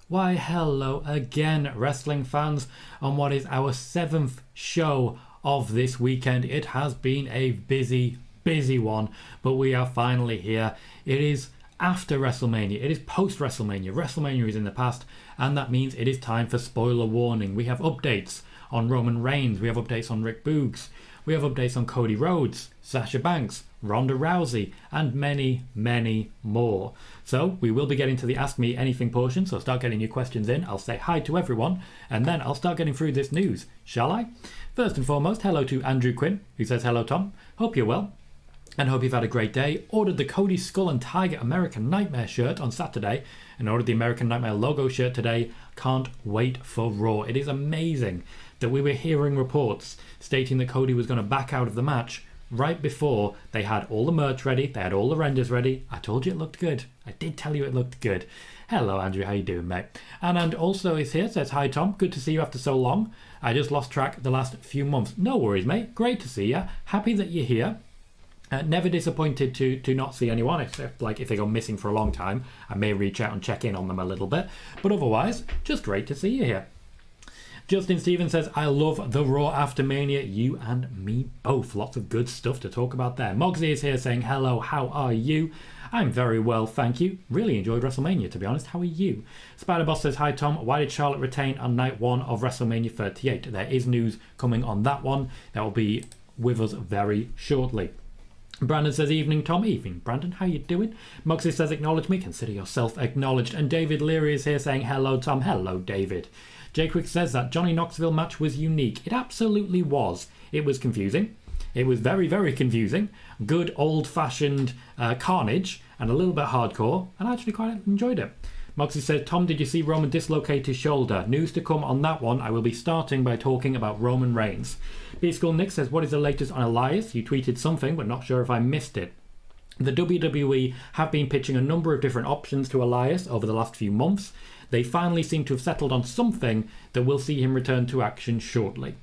Why, hello again, wrestling fans, on what is our 7th show of this weekend. It has been a busy one, but we are finally here. It is after WrestleMania, it is post-WrestleMania. WrestleMania is in the past, and that means it is time for spoiler warning. We have updates on Roman Reigns, we have updates on Rick Boogz, we have updates on Cody Rhodes, Sasha Banks, Ronda Rousey, and many, many more. So we will be getting to the Ask Me Anything portion, so start getting your questions in. I'll say hi to everyone, and then I'll start getting through this news, shall I? First and foremost, hello to Andrew Quinn, who says, hello Tom, hope you're well, and hope you've had a great day. Ordered the Cody Skull and Tiger American Nightmare shirt on Saturday, and ordered the American Nightmare logo shirt today. Can't wait for Raw. It is amazing that we were hearing reports stating that Cody was going to back out of the match right before they had all the merch ready, they had all the renders ready. I told you it looked good. I did tell you it looked good. Hello Andrew, how you doing, mate? And also is here, says, hi Tom, good to see you after so long. I just lost track the last few months. No worries, mate, great to see you. Happy that you're here. Never disappointed to not see anyone, except like if they go missing for a long time, I may reach out and check in on them a little bit. But otherwise, just great to see you here. Justin Stevens says, I love the Raw after Mania, you and me both. Lots of good stuff to talk about there. Mogsy is here saying, hello, how are you? I'm very well, thank you. Really enjoyed WrestleMania, to be honest. How are you? Spider-Boss says, hi Tom, why did Charlotte retain on night 1 of WrestleMania 38? There is news coming on that one. That will be with us very shortly. Brandon says, evening Tom. Evening Brandon, how you doing? Moxie says, acknowledge me, consider yourself acknowledged. And David Leary is here saying, hello Tom. Hello David. Jay Quick says that Johnny Knoxville match was unique. It absolutely was. It was confusing. It was very, very confusing. Good old-fashioned carnage and a little bit hardcore, and I actually quite enjoyed it. Moxie says, Tom, did you see Roman dislocate his shoulder? News to come on that one. I will be starting by talking about Roman Reigns. B-School Nick says, what is the latest on Elias? You tweeted something, but not sure if I missed it. The WWE have been pitching a number of different options to Elias over the last few months. They finally seem to have settled on something that will see him return to action shortly.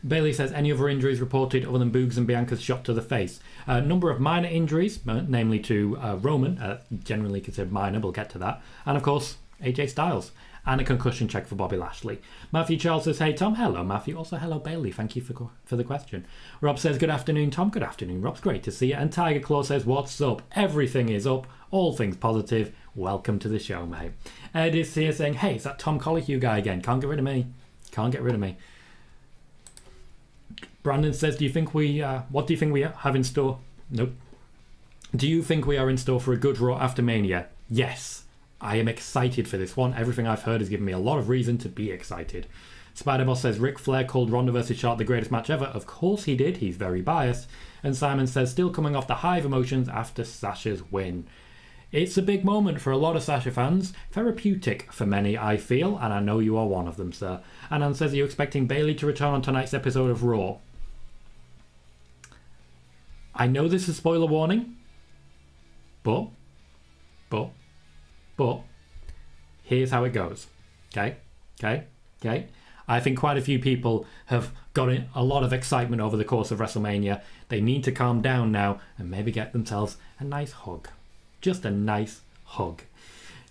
Bailey says, any other injuries reported other than Boogz and Bianca's shot to the face? A number of minor injuries, namely to Roman, generally considered minor, we'll get to that. And of course, AJ Styles. And a concussion check for Bobby Lashley. Matthew Charles says, hey Tom. Hello Matthew. Also hello Bailey. Thank you for the question. Rob says, good afternoon Tom. Good afternoon Rob's great to see you. And Tiger Claw says, what's up? Everything is up. All things positive. Welcome to the show, mate. Ed is here saying, hey, it's that Tom Colohue guy again. Can't get rid of me. Can't get rid of me. Brandon says, what do you think we have in store? Nope. Do you think we are in store for a good Raw after Mania? Yes. I am excited for this one. Everything I've heard has given me a lot of reason to be excited. Spider-Boss says, Ric Flair called Ronda vs. Charlotte the greatest match ever. Of course he did. He's very biased. And Simon says, still coming off the high of emotions after Sasha's win. It's a big moment for a lot of Sasha fans. Therapeutic for many, I feel. And I know you are one of them, sir. Anand says, are you expecting Bayley to return on tonight's episode of Raw? I know this is spoiler warning. But here's how it goes. Okay. I think quite a few people have gotten a lot of excitement over the course of WrestleMania. They need to calm down now and maybe get themselves a nice hug. Just a nice hug.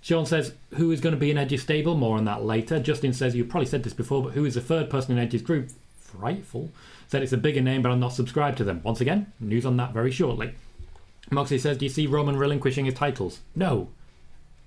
Sean says, who is going to be in Edge's stable? More on that later. Justin says, you probably said this before, but who is the third person in Edge's group? Frightful. Said it's a bigger name, but I'm not subscribed to them. Once again, news on that very shortly. Moxley says, do you see Roman relinquishing his titles? No.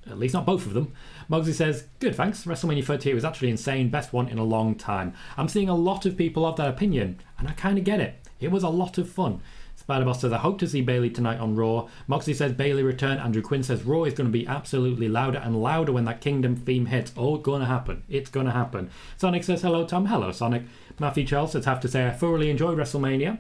At least not both of them. Moxley says, good thanks. WrestleMania 38 was actually insane. Best one in a long time. I'm seeing a lot of people of that opinion, and I kind of get it. It was a lot of fun. Spider-Boss says, I hope to see Bayley tonight on Raw. Moxley says, Bayley return. Andrew Quinn says, Raw is going to be absolutely louder and louder when that Kingdom theme hits. Oh, it's going to happen. It's going to happen. Sonic says, hello Tom. Hello Sonic. Matthew Charles says, have to say I thoroughly enjoyed WrestleMania.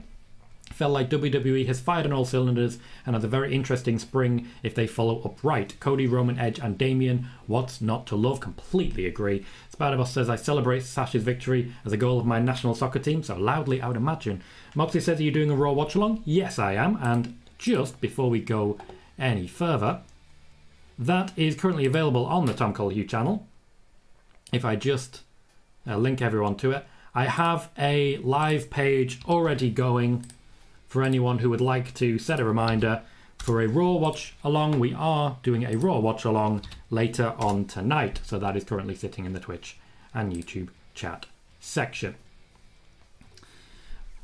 Felt like WWE has fired on all cylinders and has a very interesting spring if they follow up right. Cody, Roman, Edge and Damian, what's not to love? Completely agree. Spider-Boss says, I celebrate Sasha's victory as a goal of my national soccer team, so loudly I would imagine. Moxley says, are you doing a Raw watch-along? Yes, I am. And just before we go any further, that is currently available on the Tom Colohue channel. If I just link everyone to it. I have a live page already going for anyone who would like to set a reminder for a Raw watch along. We are doing a Raw watch along later on tonight, so that is currently sitting in the Twitch and YouTube chat section.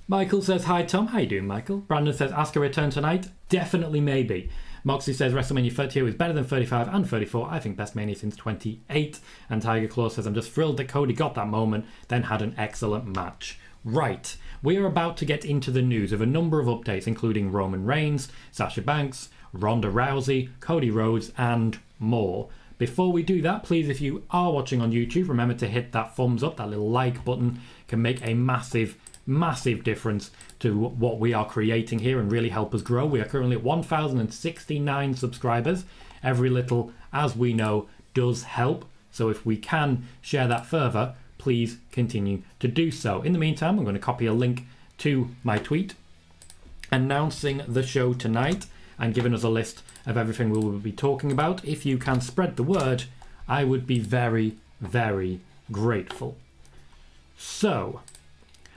Michael says, hi Tom, how you doing Michael? Brandon says, Asuka return tonight? Definitely maybe. Moxie says, WrestleMania 32 is better than 35 and 34. I think best Mania since 28. And Tiger Claw says, I'm just thrilled that Cody got that moment, then had an excellent match. Right, we are about to get into the news of a number of updates, including Roman Reigns, Sasha Banks, Ronda Rousey, Cody Rhodes, and more. Before we do that, please, if you are watching on YouTube, remember to hit that thumbs up. That little like button can make a massive difference to what we are creating here and really help us grow. We are currently at 1,069 subscribers. Every little, as we know, does help. So if we can share that further, please continue to do so. In the meantime, I'm going to copy a link to my tweet announcing the show tonight and giving us a list of everything we will be talking about. If you can spread the word, I would be very, very grateful. So,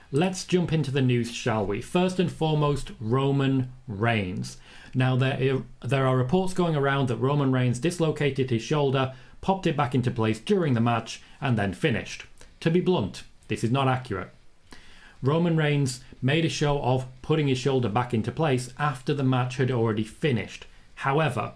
let's jump into the news, shall we? First and foremost, Roman Reigns. Now, there are reports going around that Roman Reigns dislocated his shoulder, popped it back into place during the match, and then finished. To be blunt, this is not accurate. Roman Reigns made a show of putting his shoulder back into place after the match had already finished. However,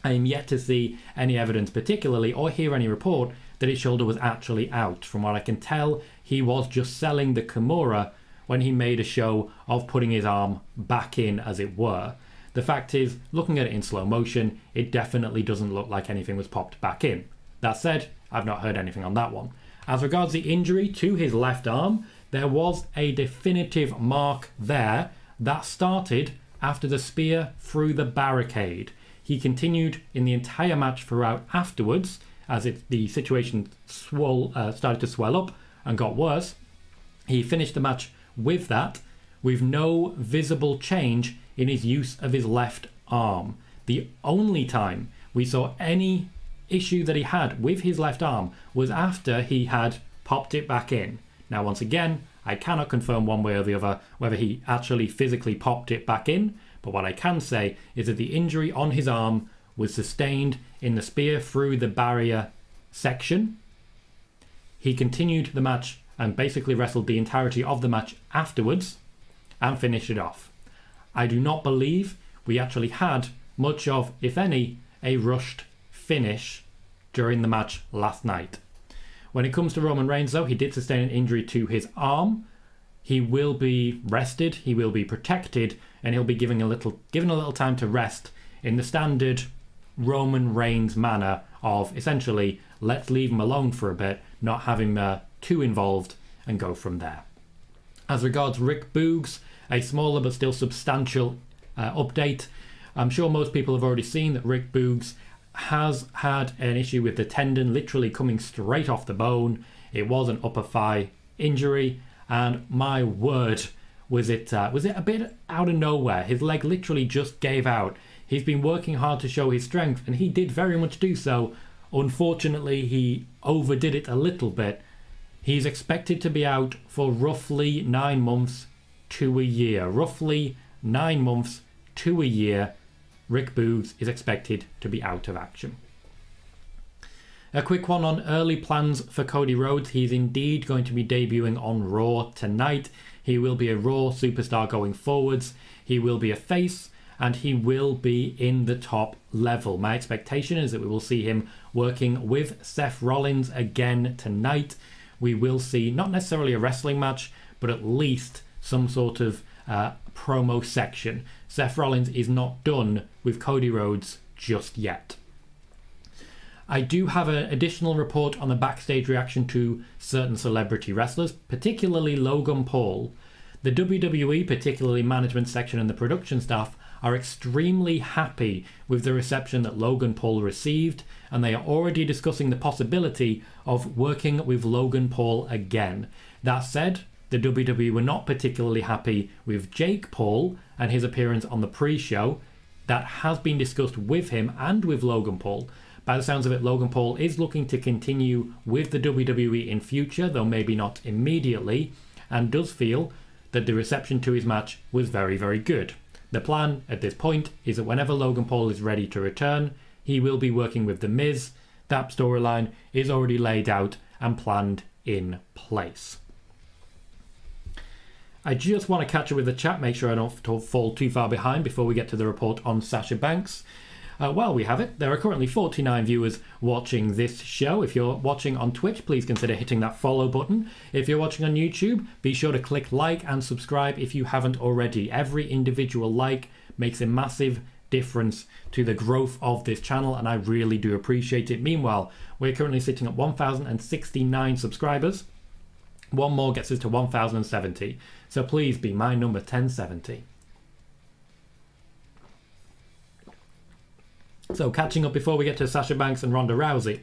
I am yet to see any evidence particularly or hear any report that his shoulder was actually out. From what I can tell, he was just selling the Kimura when he made a show of putting his arm back in, as it were. The fact is, looking at it in slow motion, it definitely doesn't look like anything was popped back in. That said, I've not heard anything on that one. As regards the injury to his left arm, there was a definitive mark there that started after the spear through the barricade. He continued in the entire match throughout afterwards, as the situation started to swell up and got worse. He finished the match with that, with no visible change in his use of his left arm. The only time we saw any issue that he had with his left arm was after he had popped it back in. Now, once again, I cannot confirm one way or the other whether he actually physically popped it back in, but what I can say is that the injury on his arm was sustained in the spear through the barrier section. He continued the match and basically wrestled the entirety of the match afterwards and finished it off. I do not believe we actually had much of, if any, a rushed finish during the match last night. When it comes to Roman Reigns, though, he did sustain an injury to his arm. He will be rested, he will be protected, and he'll be given a little time to rest in the standard Roman Reigns manner of essentially, let's leave him alone for a bit, not have him too involved, and go from there. As regards Rick Boogz, a smaller but still substantial update. I'm sure most people have already seen that Rick Boogz has had an issue with the tendon literally coming straight off the bone. It was an upper thigh injury, and my word, was it a bit out of nowhere. His leg literally just gave out. He's been working hard to show his strength, and he did very much do so. Unfortunately, he overdid it a little bit. He's expected to be out for roughly 9 months to a year. Roughly 9 months to a year. Rick Boogz is expected to be out of action. A quick one on early plans for Cody Rhodes. He's indeed going to be debuting on Raw tonight. He will be a Raw superstar going forwards. He will be a face, and he will be in the top level. My expectation is that we will see him working with Seth Rollins again tonight. We will see not necessarily a wrestling match, but at least some sort of promo section. Seth Rollins is not done with Cody Rhodes just yet. I do have an additional report on the backstage reaction to certain celebrity wrestlers, particularly Logan Paul. The WWE, particularly management section and the production staff, are extremely happy with the reception that Logan Paul received, and they are already discussing the possibility of working with Logan Paul again. That said, the WWE were not particularly happy with Jake Paul and his appearance on the pre-show. That has been discussed with him and with Logan Paul. By the sounds of it, Logan Paul is looking to continue with the WWE in future, though maybe not immediately, and does feel that the reception to his match was very, very good. The plan at this point is that whenever Logan Paul is ready to return, he will be working with The Miz. That storyline is already laid out and planned in place. I just want to catch up with the chat, make sure I don't fall too far behind before we get to the report on Sasha Banks. While we have it, there are currently 49 viewers watching this show. If you're watching on Twitch, please consider hitting that follow button. If you're watching on YouTube, be sure to click like and subscribe if you haven't already. Every individual like makes a massive difference to the growth of this channel, and I really do appreciate it. Meanwhile, we're currently sitting at 1,069 subscribers. One more gets us to 1,070. So please be my number 1070. So catching up before we get to Sasha Banks and Ronda Rousey.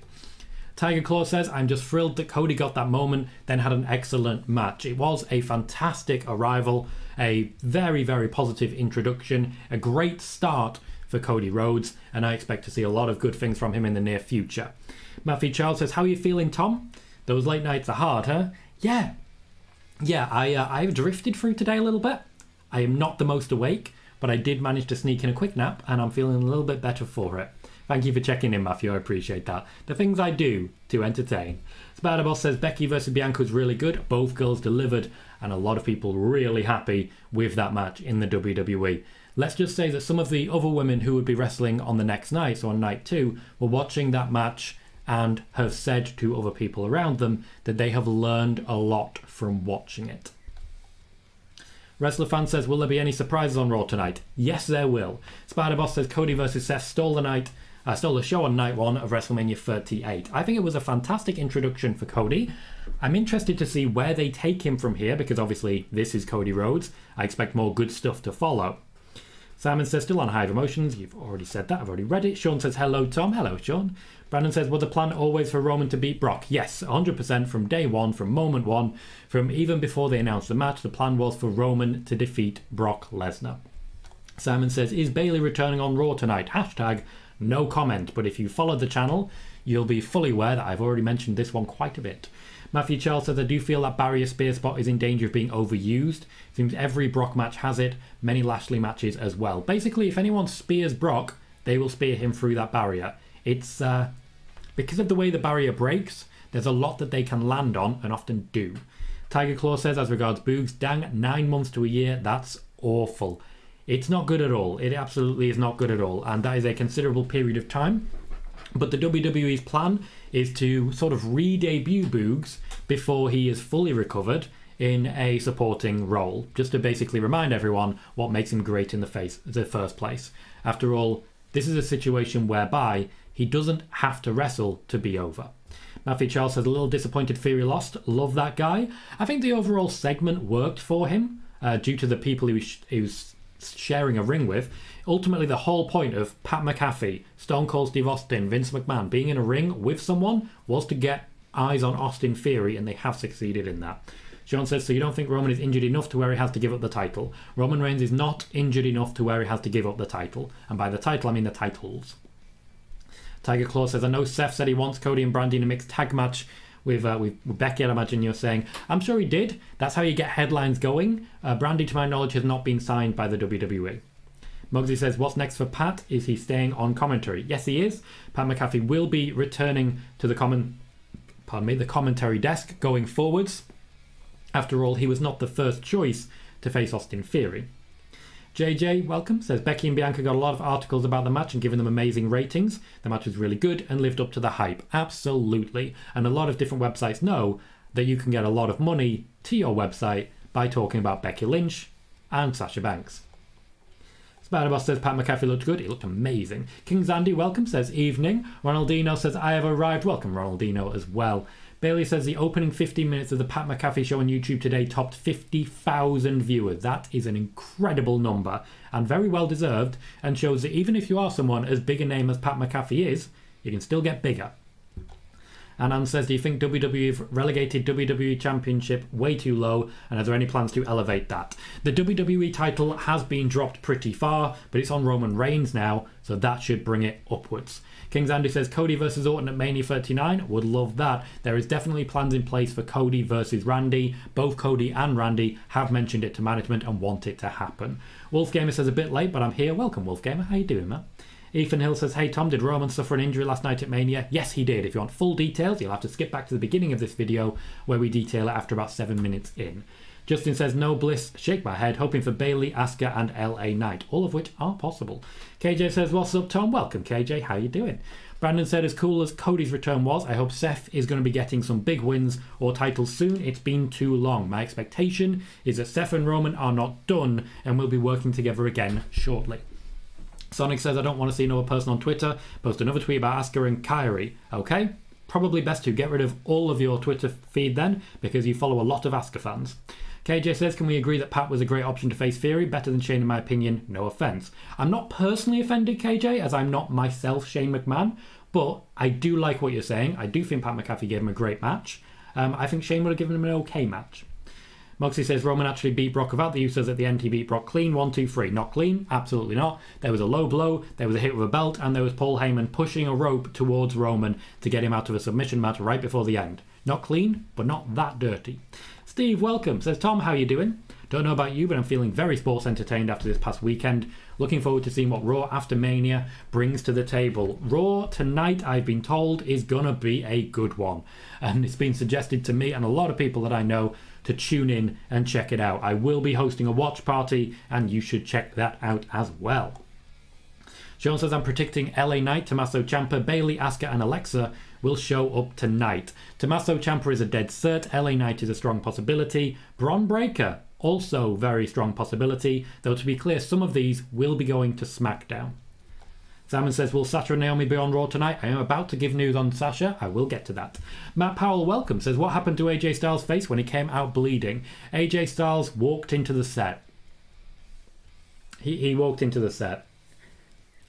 Tiger Claw says, I'm just thrilled that Cody got that moment, then had an excellent match. It was a fantastic arrival, a very, very positive introduction, a great start for Cody Rhodes, and I expect to see a lot of good things from him in the near future. Matthew Charles says, how are you feeling, Tom? Those late nights are hard, huh? Yeah, I've drifted through today a little bit. I am not the most awake, but I did manage to sneak in a quick nap, and I'm feeling a little bit better for it. Thank you for checking in, Matthew. I appreciate that. The things I do to entertain. Spider-Boss says Becky versus Bianca was really good. Both girls delivered, and a lot of people really happy with that match in the WWE. Let's just say that some of the other women who would be wrestling on the next night, so on night 2, were watching that match and have said to other people around them that they have learned a lot from watching it. Wrestler Fan says, will there be any surprises on Raw tonight? Yes, there will. Spider-Boss says Cody versus Seth stole the show on night 1 of WrestleMania 38. I think it was a fantastic introduction for Cody. I'm interested to see where they take him from here, because obviously this is Cody Rhodes. I expect more good stuff to follow. Simon says, still on high of emotions. You've already said that. I've already read it. Sean says, hello, Tom. Hello, Sean. Brandon says, was the plan always for Roman to beat Brock? Yes, 100% from day one, from moment one, from even before they announced the match, the plan was for Roman to defeat Brock Lesnar. Simon says, is Bayley returning on Raw tonight? Hashtag no comment. But if you followed the channel, you'll be fully aware that I've already mentioned this one quite a bit. Matthew Charles says, I do feel that barrier spear spot is in danger of being overused. Seems every Brock match has it, many Lashley matches as well. Basically, if anyone spears Brock, they will spear him through that barrier. It's because of the way the barrier breaks, there's a lot that they can land on and often do. Tiger Claw says, as regards Boogz, dang, 9 months to a year, that's awful. It's not good at all. It absolutely is not good at all. And that is a considerable period of time. But the WWE's plan is to sort of re-debut Boogz before he is fully recovered in a supporting role, just to basically remind everyone what makes him great in the first place. After all, this is a situation whereby he doesn't have to wrestle to be over. Matthew Charles says, a little disappointed Fury lost. Love that guy. I think the overall segment worked for him due to the people he was sharing a ring with. Ultimately, the whole point of Pat McAfee, Stone Cold Steve Austin, Vince McMahon being in a ring with someone was to get eyes on Austin Theory, and they have succeeded in that. Sean says, so you don't think Roman is injured enough to where he has to give up the title? Roman Reigns is not injured enough to where he has to give up the title. And by the title, I mean the titles. Tiger Claw says, I know Seth said he wants Cody and Brandi in a mixed tag match with Becky. I imagine you're saying. I'm sure he did. That's how you get headlines going. Brandi, to my knowledge, has not been signed by the WWE. Muggsy says, what's next for Pat? Is he staying on commentary? Yes, he is. Pat McAfee will be returning to the commentary desk going forwards. After all, he was not the first choice to face Austin Theory. JJ, welcome, says Becky and Bianca got a lot of articles about the match and given them amazing ratings. The match was really good and lived up to the hype. Absolutely. And a lot of different websites know that you can get a lot of money to your website by talking about Becky Lynch and Sasha Banks. Spider-Boss says Pat McAfee looked good. He looked amazing. King Zandy, welcome, says evening. Ronaldinho says I have arrived. Welcome, Ronaldinho, as well. Bailey says the opening 15 minutes of the Pat McAfee show on YouTube today topped 50,000 viewers. That is an incredible number and very well deserved, and shows that even if you are someone as big a name as Pat McAfee is, you can still get bigger. And Anne says, do you think WWE have relegated WWE Championship way too low? And are there any plans to elevate that? The WWE title has been dropped pretty far, but it's on Roman Reigns now, so that should bring it upwards. Kings Andy says, Cody versus Orton at Mania 39. Would love that. There is definitely plans in place for Cody versus Randy. Both Cody and Randy have mentioned it to management and want it to happen. Wolfgamer says, a bit late, but I'm here. Welcome, Wolfgamer. How you doing, man? Ethan Hill says, hey Tom, did Roman suffer an injury last night at Mania? Yes, he did. If you want full details, you'll have to skip back to the beginning of this video where we detail it after about 7 minutes in. Justin says, no bliss, shake my head, hoping for Bayley, Asuka and LA Knight, all of which are possible. KJ says, what's up, Tom? Welcome, KJ. How you doing? Brandon said, as cool as Cody's return was, I hope Seth is going to be getting some big wins or titles soon. It's been too long. My expectation is that Seth and Roman are not done and will be working together again shortly. Sonic says, I don't want to see another person on Twitter post another tweet about Asuka and Kyrie. Okay, probably best to get rid of all of your Twitter feed then, because you follow a lot of Asuka fans. KJ says, can we agree that Pat was a great option to face Theory? Better than Shane in my opinion, no offence. I'm not personally offended, KJ, as I'm not myself Shane McMahon, but I do like what you're saying. I do think Pat McAfee gave him a great match. I think Shane would have given him an okay match. Moxie says, Roman actually beat Brock without the uses at the end. He beat Brock clean, 1, 2, 3. Not clean, absolutely not. There was a low blow, there was a hit with a belt, and there was Paul Heyman pushing a rope towards Roman to get him out of a submission match right before the end. Not clean, but not that dirty. Steve, welcome. Says, Tom, how you doing? Don't know about you, but I'm feeling very sports entertained after this past weekend. Looking forward to seeing what Raw after Mania brings to the table. Raw tonight, I've been told, is gonna be a good one. And it's been suggested to me and a lot of people that I know to tune in and check it out. I will be hosting a watch party and you should check that out as well. Sean says, I'm predicting LA Knight, Tommaso Ciampa, Bayley, Asuka and Alexa will show up tonight. Tommaso Ciampa is a dead cert. LA Knight is a strong possibility. Bron Breakker, also very strong possibility, though to be clear, some of these will be going to SmackDown. Simon says, will Sasha and Naomi be on Raw tonight? I am about to give news on Sasha. I will get to that. Matt Powell, welcome, says, what happened to AJ Styles' face when he came out bleeding? AJ Styles walked into the set. He walked into the set.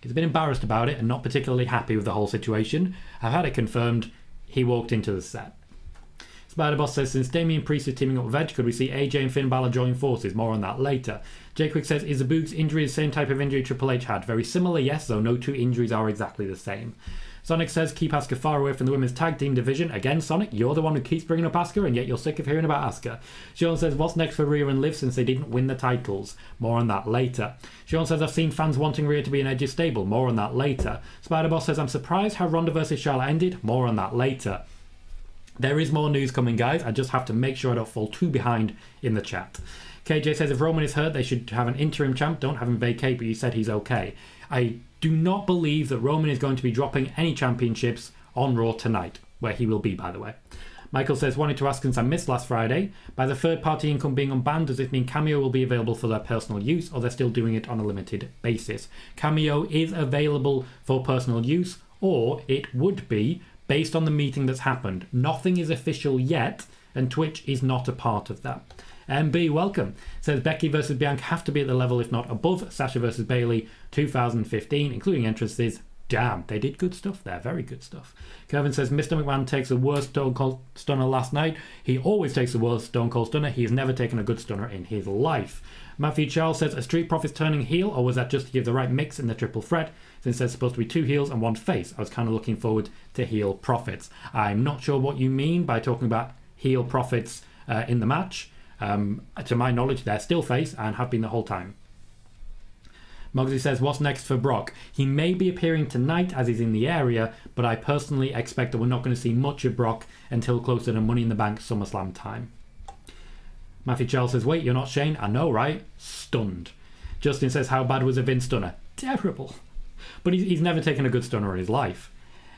He's a bit embarrassed about it and not particularly happy with the whole situation. I've had it confirmed he walked into the set. Spider-Boss says, since Damian Priest is teaming up with Edge, could we see AJ and Finn Balor join forces? More on that later. Jay Quick says, is the Boogz injury the same type of injury Triple H had? Very similar, yes, though no two injuries are exactly the same. Sonic says, keep Asuka far away from the women's tag team division. Again, Sonic, you're the one who keeps bringing up Asuka, and yet you're sick of hearing about Asuka. Sean says, what's next for Rhea and Liv since they didn't win the titles? More on that later. Sean says, I've seen fans wanting Rhea to be in Edge's stable. More on that later. Spider-Boss says, I'm surprised how Ronda vs Charlotte ended. More on that later. There is more news coming, guys. I just have to make sure I don't fall too behind in the chat. KJ says, if Roman is hurt, they should have an interim champ. Don't have him vacate, but you said he's okay. I do not believe that Roman is going to be dropping any championships on Raw tonight, where he will be, by the way. Michael says, wanted to ask since I missed last Friday, by the third-party income being unbanned, does it mean Cameo will be available for their personal use, or they're still doing it on a limited basis? Cameo is available for personal use, or it would be based on the meeting that's happened. Nothing is official yet, and Twitch is not a part of that. MB, welcome. Says Becky versus Bianca have to be at the level, if not above, Sasha versus Bayley 2015, including entrances. Damn, they did good stuff there. Very good stuff. Kevin says, Mr. McMahon takes the worst Stone Cold Stunner last night. He always takes the worst Stone Cold Stunner. He has never taken a good stunner in his life. Matthew Charles says, are Street Profits turning heel, or was that just to give the right mix in the triple threat? Since there's supposed to be 2 heels and 1 face, I was kind of looking forward to heel Profits. I'm not sure what you mean by talking about heel Profits in the match. To my knowledge, they're still face and have been the whole time. Mogsy says, what's next for Brock? He may be appearing tonight as he's in the area, but I personally expect that we're not going to see much of Brock until closer to Money in the Bank SummerSlam time. Matthew Charles says, wait, you're not Shane? I know, right? Stunned. Justin says, how bad was a Vince stunner? Terrible. But he's never taken a good stunner in his life.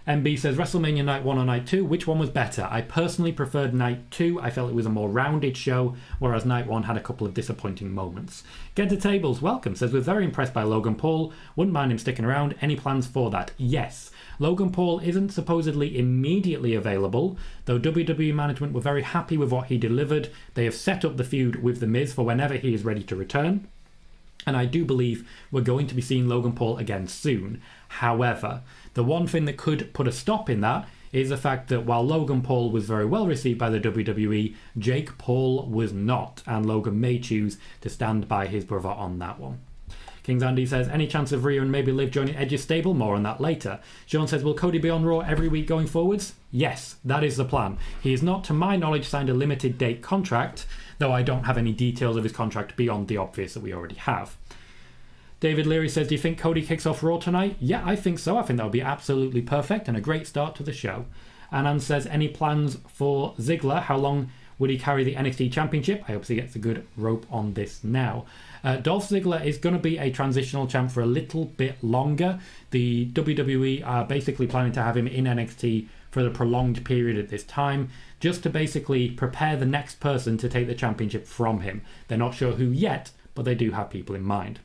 MB says, WrestleMania Night 1 or Night 2, which one was better? I personally preferred Night 2. I felt it was a more rounded show, whereas Night 1 had a couple of disappointing moments. Get to Tables, welcome, says, we're very impressed by Logan Paul. Wouldn't mind him sticking around. Any plans for that? Yes. Logan Paul isn't supposedly immediately available, though WWE management were very happy with what he delivered. They have set up the feud with The Miz for whenever he is ready to return. And I do believe we're going to be seeing Logan Paul again soon. However, the one thing that could put a stop in that is the fact that while Logan Paul was very well received by the WWE, Jake Paul was not, and Logan may choose to stand by his brother on that one. Kings Andy says, any chance of Rhea and maybe Liv joining Edge's stable? More on that later. Sean says, will Cody be on Raw every week going forwards? Yes, that is the plan. He has not, to my knowledge, signed a limited date contract, though I don't have any details of his contract beyond the obvious that we already have. David Leary says, do you think Cody kicks off Raw tonight? Yeah, I think so. I think that would be absolutely perfect and a great start to the show. Anand says, any plans for Ziggler? How long would he carry the NXT Championship? I hope he gets a good rope on this now. Dolph Ziggler is going to be a transitional champ for a little bit longer. The WWE are basically planning to have him in NXT for a prolonged period at this time, just to basically prepare the next person to take the championship from him. They're not sure who yet, but they do have people in mind.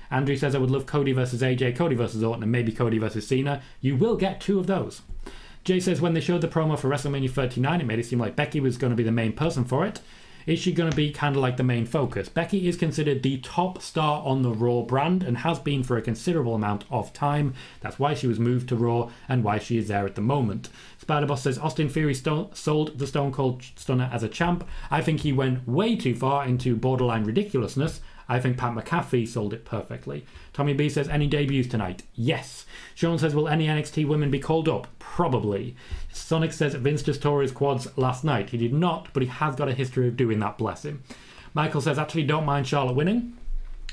Andrew says, I would love Cody versus AJ, Cody versus Orton, and maybe Cody versus Cena. You will get 2 of those. Jay says, when they showed the promo for WrestleMania 39, it made it seem like Becky was going to be the main person for it. Is she going to be kind of like the main focus? Becky is considered the top star on the Raw brand and has been for a considerable amount of time. That's why she was moved to Raw and why she is there at the moment. Spider-Boss says, Austin Theory sold the Stone Cold Stunner as a champ. I think he went way too far into borderline ridiculousness. I think Pat McAfee sold it perfectly. Tommy B says, any debuts tonight? Yes. Sean says, will any NXT women be called up? Probably. Sonic says, Vince just tore his quads last night. He did not, but he has got a history of doing that, bless him. Michael says, actually don't mind Charlotte winning.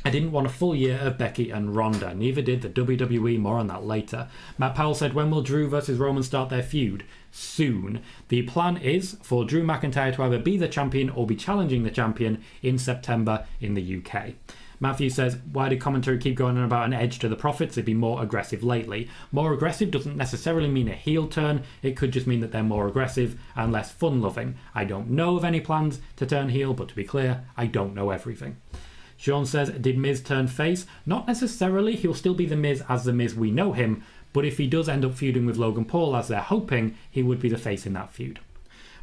I didn't want a full year of Becky and Ronda. Neither did the WWE. More on that later. Matt Powell said, when will Drew versus Roman start their feud? Soon. The plan is for Drew McIntyre to either be the champion or be challenging the champion in September in the UK. Matthew says, why did commentary keep going on about an edge to the Profits? They've been more aggressive lately. More aggressive doesn't necessarily mean a heel turn. It could just mean that they're more aggressive and less fun-loving. I don't know of any plans to turn heel, but to be clear, I don't know everything. Sean says, did Miz turn face? Not necessarily. He'll still be the Miz as the Miz we know him, but if he does end up feuding with Logan Paul as they're hoping, he would be the face in that feud.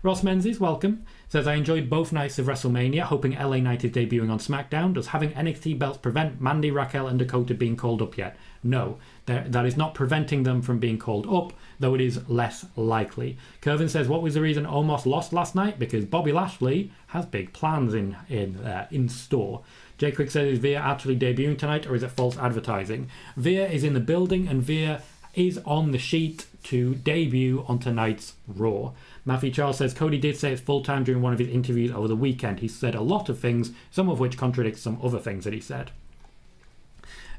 Ross Menzies, welcome, says, I enjoyed both nights of WrestleMania, hoping LA Knight is debuting on SmackDown. Does having NXT belts prevent Mandy, Raquel and Dakota being called up yet? No, that is not preventing them from being called up, though it is less likely. Kervin says, what was the reason Omos lost last night? Because Bobby Lashley has big plans in store. Jay Quick says, is Veer actually debuting tonight or is it false advertising? Veer is in the building and Veer is on the sheet to debut on tonight's Raw. Matthew Charles says, Cody did say it's full-time during one of his interviews over the weekend. He said a lot of things, some of which contradict some other things that he said.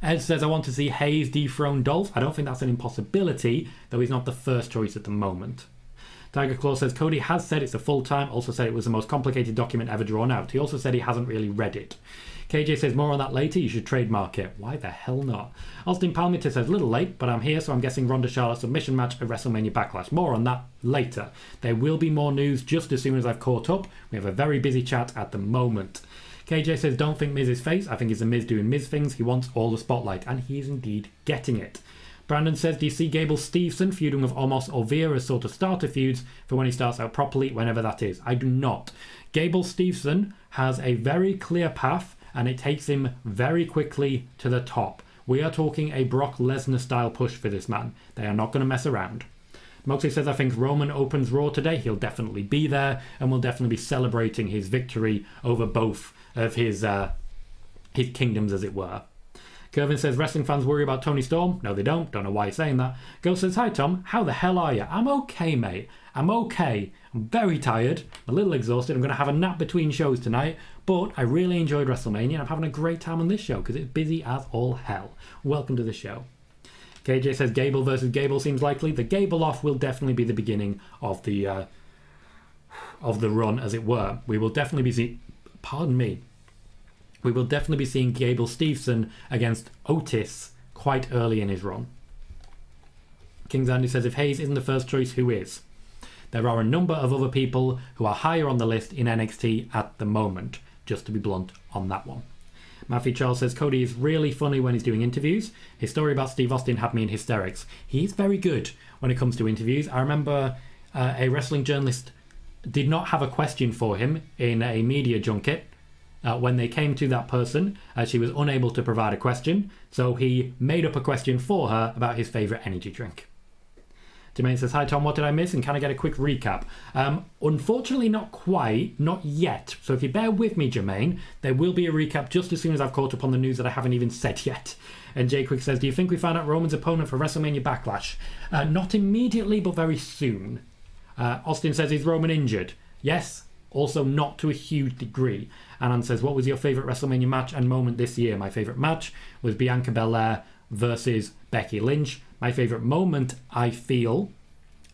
Ed says, I want to see Hayes dethrone Dolph. I don't think that's an impossibility, though he's not the first choice at the moment. Tiger Claw says, Cody has said it's a full-time, also said it was the most complicated document ever drawn out. He also said he hasn't really read it. KJ says, more on that later, you should trademark it. Why the hell not? Austin Palmiter says, little late, but I'm here, so I'm guessing Ronda Charlotte submission match at WrestleMania Backlash. More on that later. There will be more news just as soon as I've caught up. We have a very busy chat at the moment. KJ says, don't think Miz is face. I think it's a Miz doing Miz things. He wants all the spotlight, and he's indeed getting it. Brandon says, do you see Gable Steveson feuding with Omos or Veer as sort of starter feuds for when he starts out properly, whenever that is? I do not. Gable Steveson has a very clear path, and it takes him very quickly to the top. We are talking a Brock Lesnar style push for this man. They are not going to mess around. Moxley says, I think Roman opens Raw today. He'll definitely be there and will definitely be celebrating his victory over both of his kingdoms, as it were. Kervin says, wrestling fans worry about Tony Storm? No, they don't. Don't know why he's saying that. Ghost says, hi Tom, how the hell are you? I'm okay, mate. I'm okay. I'm very tired. I'm a little exhausted. I'm going to have a nap between shows tonight. But I really enjoyed WrestleMania and I'm having a great time on this show because it's busy as all hell. Welcome to the show. KJ says, Gable versus Gable seems likely. The Gable off will definitely be the beginning of the run, as it were. We will definitely be seeing... Pardon me. We will definitely be seeing Gable Steveson against Otis quite early in his run. Kings Andy says, if Hayes isn't the first choice, who is? There are a number of other people who are higher on the list in NXT at the moment, just to be blunt on that one. Matthew Charles says, Cody is really funny when he's doing interviews. His story about Steve Austin had me in hysterics. He's very good when it comes to interviews. I remember a wrestling journalist did not have a question for him in a media junket. When they came to that person, she was unable to provide a question, so he made up a question for her about his favourite energy drink. Jermaine says, hi Tom, what did I miss and can I get a quick recap? Unfortunately not quite, not yet. So if you bear with me, Jermaine, there will be a recap just as soon as I've caught up on the news that I haven't even said yet. And Jay Quick says, do you think we found out Roman's opponent for WrestleMania Backlash? Not immediately, but very soon. Austin says, is Roman injured? Yes, also not to a huge degree. Anan says, what was your favourite WrestleMania match and moment this year? My favourite match was Bianca Belair versus Becky Lynch. My favourite moment, I feel,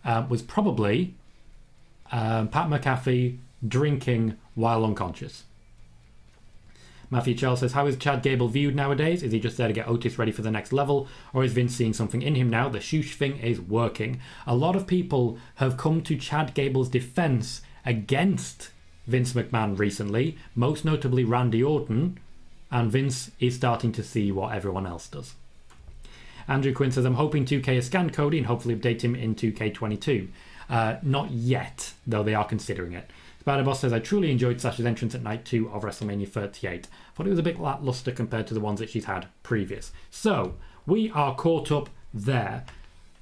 was probably Pat McAfee drinking while unconscious. Matthew Charles says, how is Chad Gable viewed nowadays? Is he just there to get Otis ready for the next level? Or is Vince seeing something in him now? The shoosh thing is working. A lot of people have come to Chad Gable's defence against Vince McMahon recently, most notably Randy Orton, and Vince is starting to see what everyone else does. Andrew Quinn says, I'm hoping 2K has scanned Cody and hopefully update him in 2K22. Not yet, though they are considering it. Spider-Boss says, I truly enjoyed Sasha's entrance at night 2 of WrestleMania 38. Thought it was a bit lackluster compared to the ones that she's had previous. So, we are caught up there.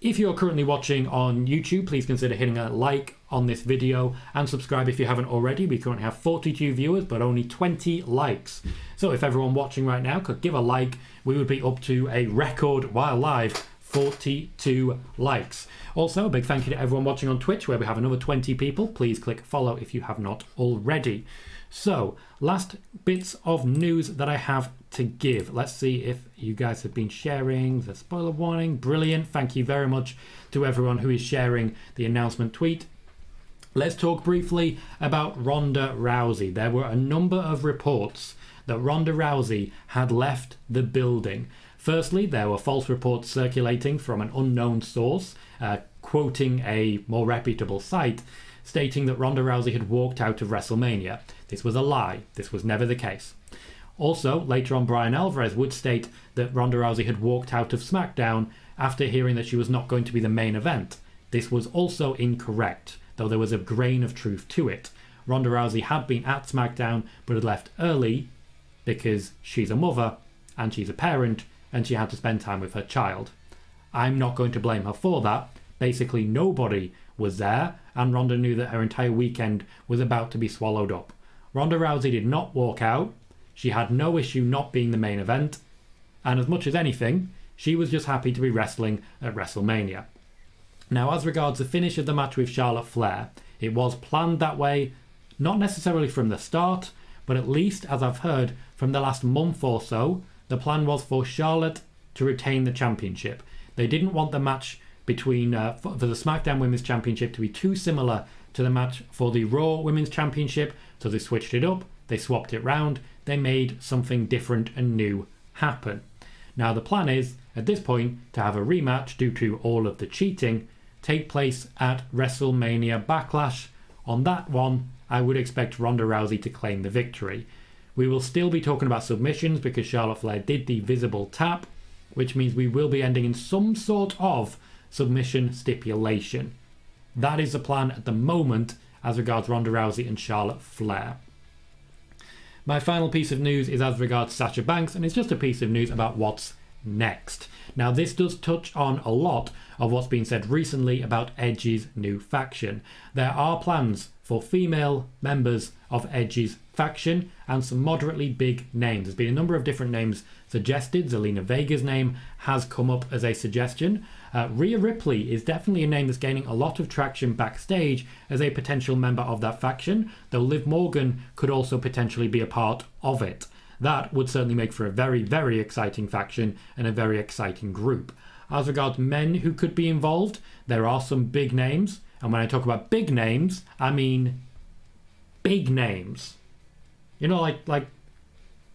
If you're currently watching on YouTube, please consider hitting a like on this video and subscribe if you haven't already. We currently have 42 viewers, but only 20 likes. So if everyone watching right now could give a like, we would be up to a record, while live, 42 likes. Also, a big thank you to everyone watching on Twitch, where we have another 20 people. Please click follow if you have not already. So, last bits of news that I have to give. Let's see if you guys have been sharing the spoiler warning. Brilliant. Thank you very much to everyone who is sharing the announcement tweet. Let's talk briefly about Ronda Rousey. There were a number of reports that Ronda Rousey had left the building. Firstly, there were false reports circulating from an unknown source, quoting a more reputable site, stating that Ronda Rousey had walked out of WrestleMania. This was a lie. This was never the case. Also, later on, Brian Alvarez would state that Ronda Rousey had walked out of SmackDown after hearing that she was not going to be the main event. This was also incorrect, though there was a grain of truth to it. Ronda Rousey had been at SmackDown, but had left early because she's a mother and she's a parent and she had to spend time with her child. I'm not going to blame her for that. Basically, nobody was there, and Ronda knew that her entire weekend was about to be swallowed up. Ronda Rousey did not walk out. She had no issue not being the main event, and as much as anything, she was just happy to be wrestling at WrestleMania. Now, as regards the finish of the match with Charlotte Flair, it was planned that way, not necessarily from the start, but at least, as I've heard, from the last month or so, the plan was for Charlotte to retain the championship. They didn't want the match between for the SmackDown Women's Championship to be too similar to the match for the Raw Women's Championship, so they switched it up, they swapped it round, they made something different and new happen. Now the plan is, at this point, to have a rematch due to all of the cheating take place at WrestleMania Backlash. On that one, I would expect Ronda Rousey to claim the victory. We will still be talking about submissions because Charlotte Flair did the visible tap, which means we will be ending in some sort of submission stipulation. That is the plan at the moment as regards Ronda Rousey and Charlotte Flair. My final piece of news is as regards Sasha Banks, and it's just a piece of news about what's next. Now, this does touch on a lot of what's been said recently about Edge's new faction. There are plans for female members of Edge's faction and some moderately big names. There's been a number of different names suggested. Zelina Vega's name has come up as a suggestion. Rhea Ripley is definitely a name that's gaining a lot of traction backstage as a potential member of that faction, though Liv Morgan could also potentially be a part of it. That would certainly make for a very, very exciting faction and a very exciting group. As regards men who could be involved, there are some big names. And when I talk about big names, I mean big names. You know, like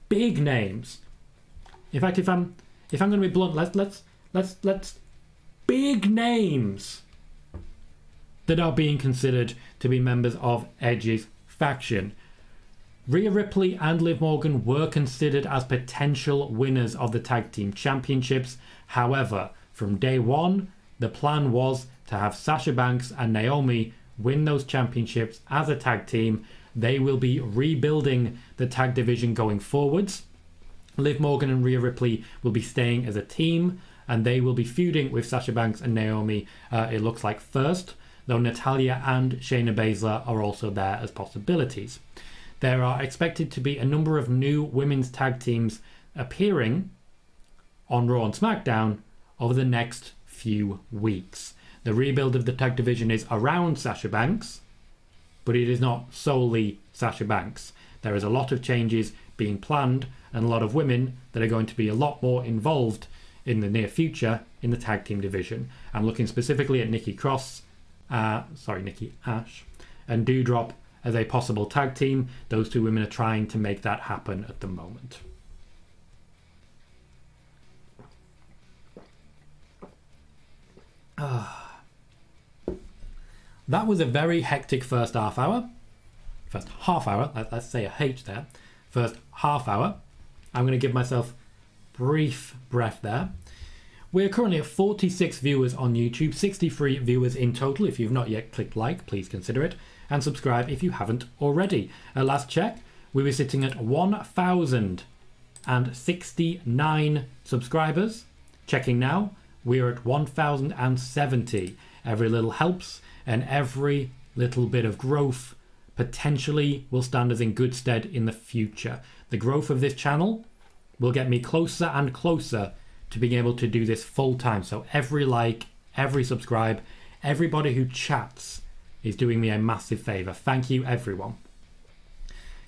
big names. In fact, if I'm going to be blunt, let's big names that are being considered to be members of Edge's faction. Rhea Ripley and Liv Morgan were considered as potential winners of the tag team championships. However, from day one, the plan was to have Sasha Banks and Naomi win those championships as a tag team. They will be rebuilding the tag division going forwards. Liv Morgan and Rhea Ripley will be staying as a team. and they will be feuding with Sasha Banks and Naomi, it looks like first, though Natalya and Shayna Baszler are also there as possibilities. There are expected to be a number of new women's tag teams appearing on Raw and SmackDown over the next few weeks. The rebuild of the tag division is around Sasha Banks, but it is not solely Sasha Banks. There is a lot of changes being planned and a lot of women that are going to be a lot more involved in the near future in the tag team division. I'm looking specifically at Nikki Ash and Doudrop as a possible tag team. Those two women are trying to make that happen at the moment. That was a very hectic first half hour. Let's say a H there. First half hour. I'm going to give myself brief breath there. We're currently at 46 viewers on YouTube, 63 viewers in total. If you've not yet clicked like, please consider it, and subscribe if you haven't already. At last check, we were sitting at 1,069 subscribers. Checking now, we're at 1,070. Every little helps, and every little bit of growth potentially will stand us in good stead in the future. The growth of this channel will get me closer and closer to being able to do this full time. So every like, every subscribe, everybody who chats is doing me a massive favour. Thank you, everyone.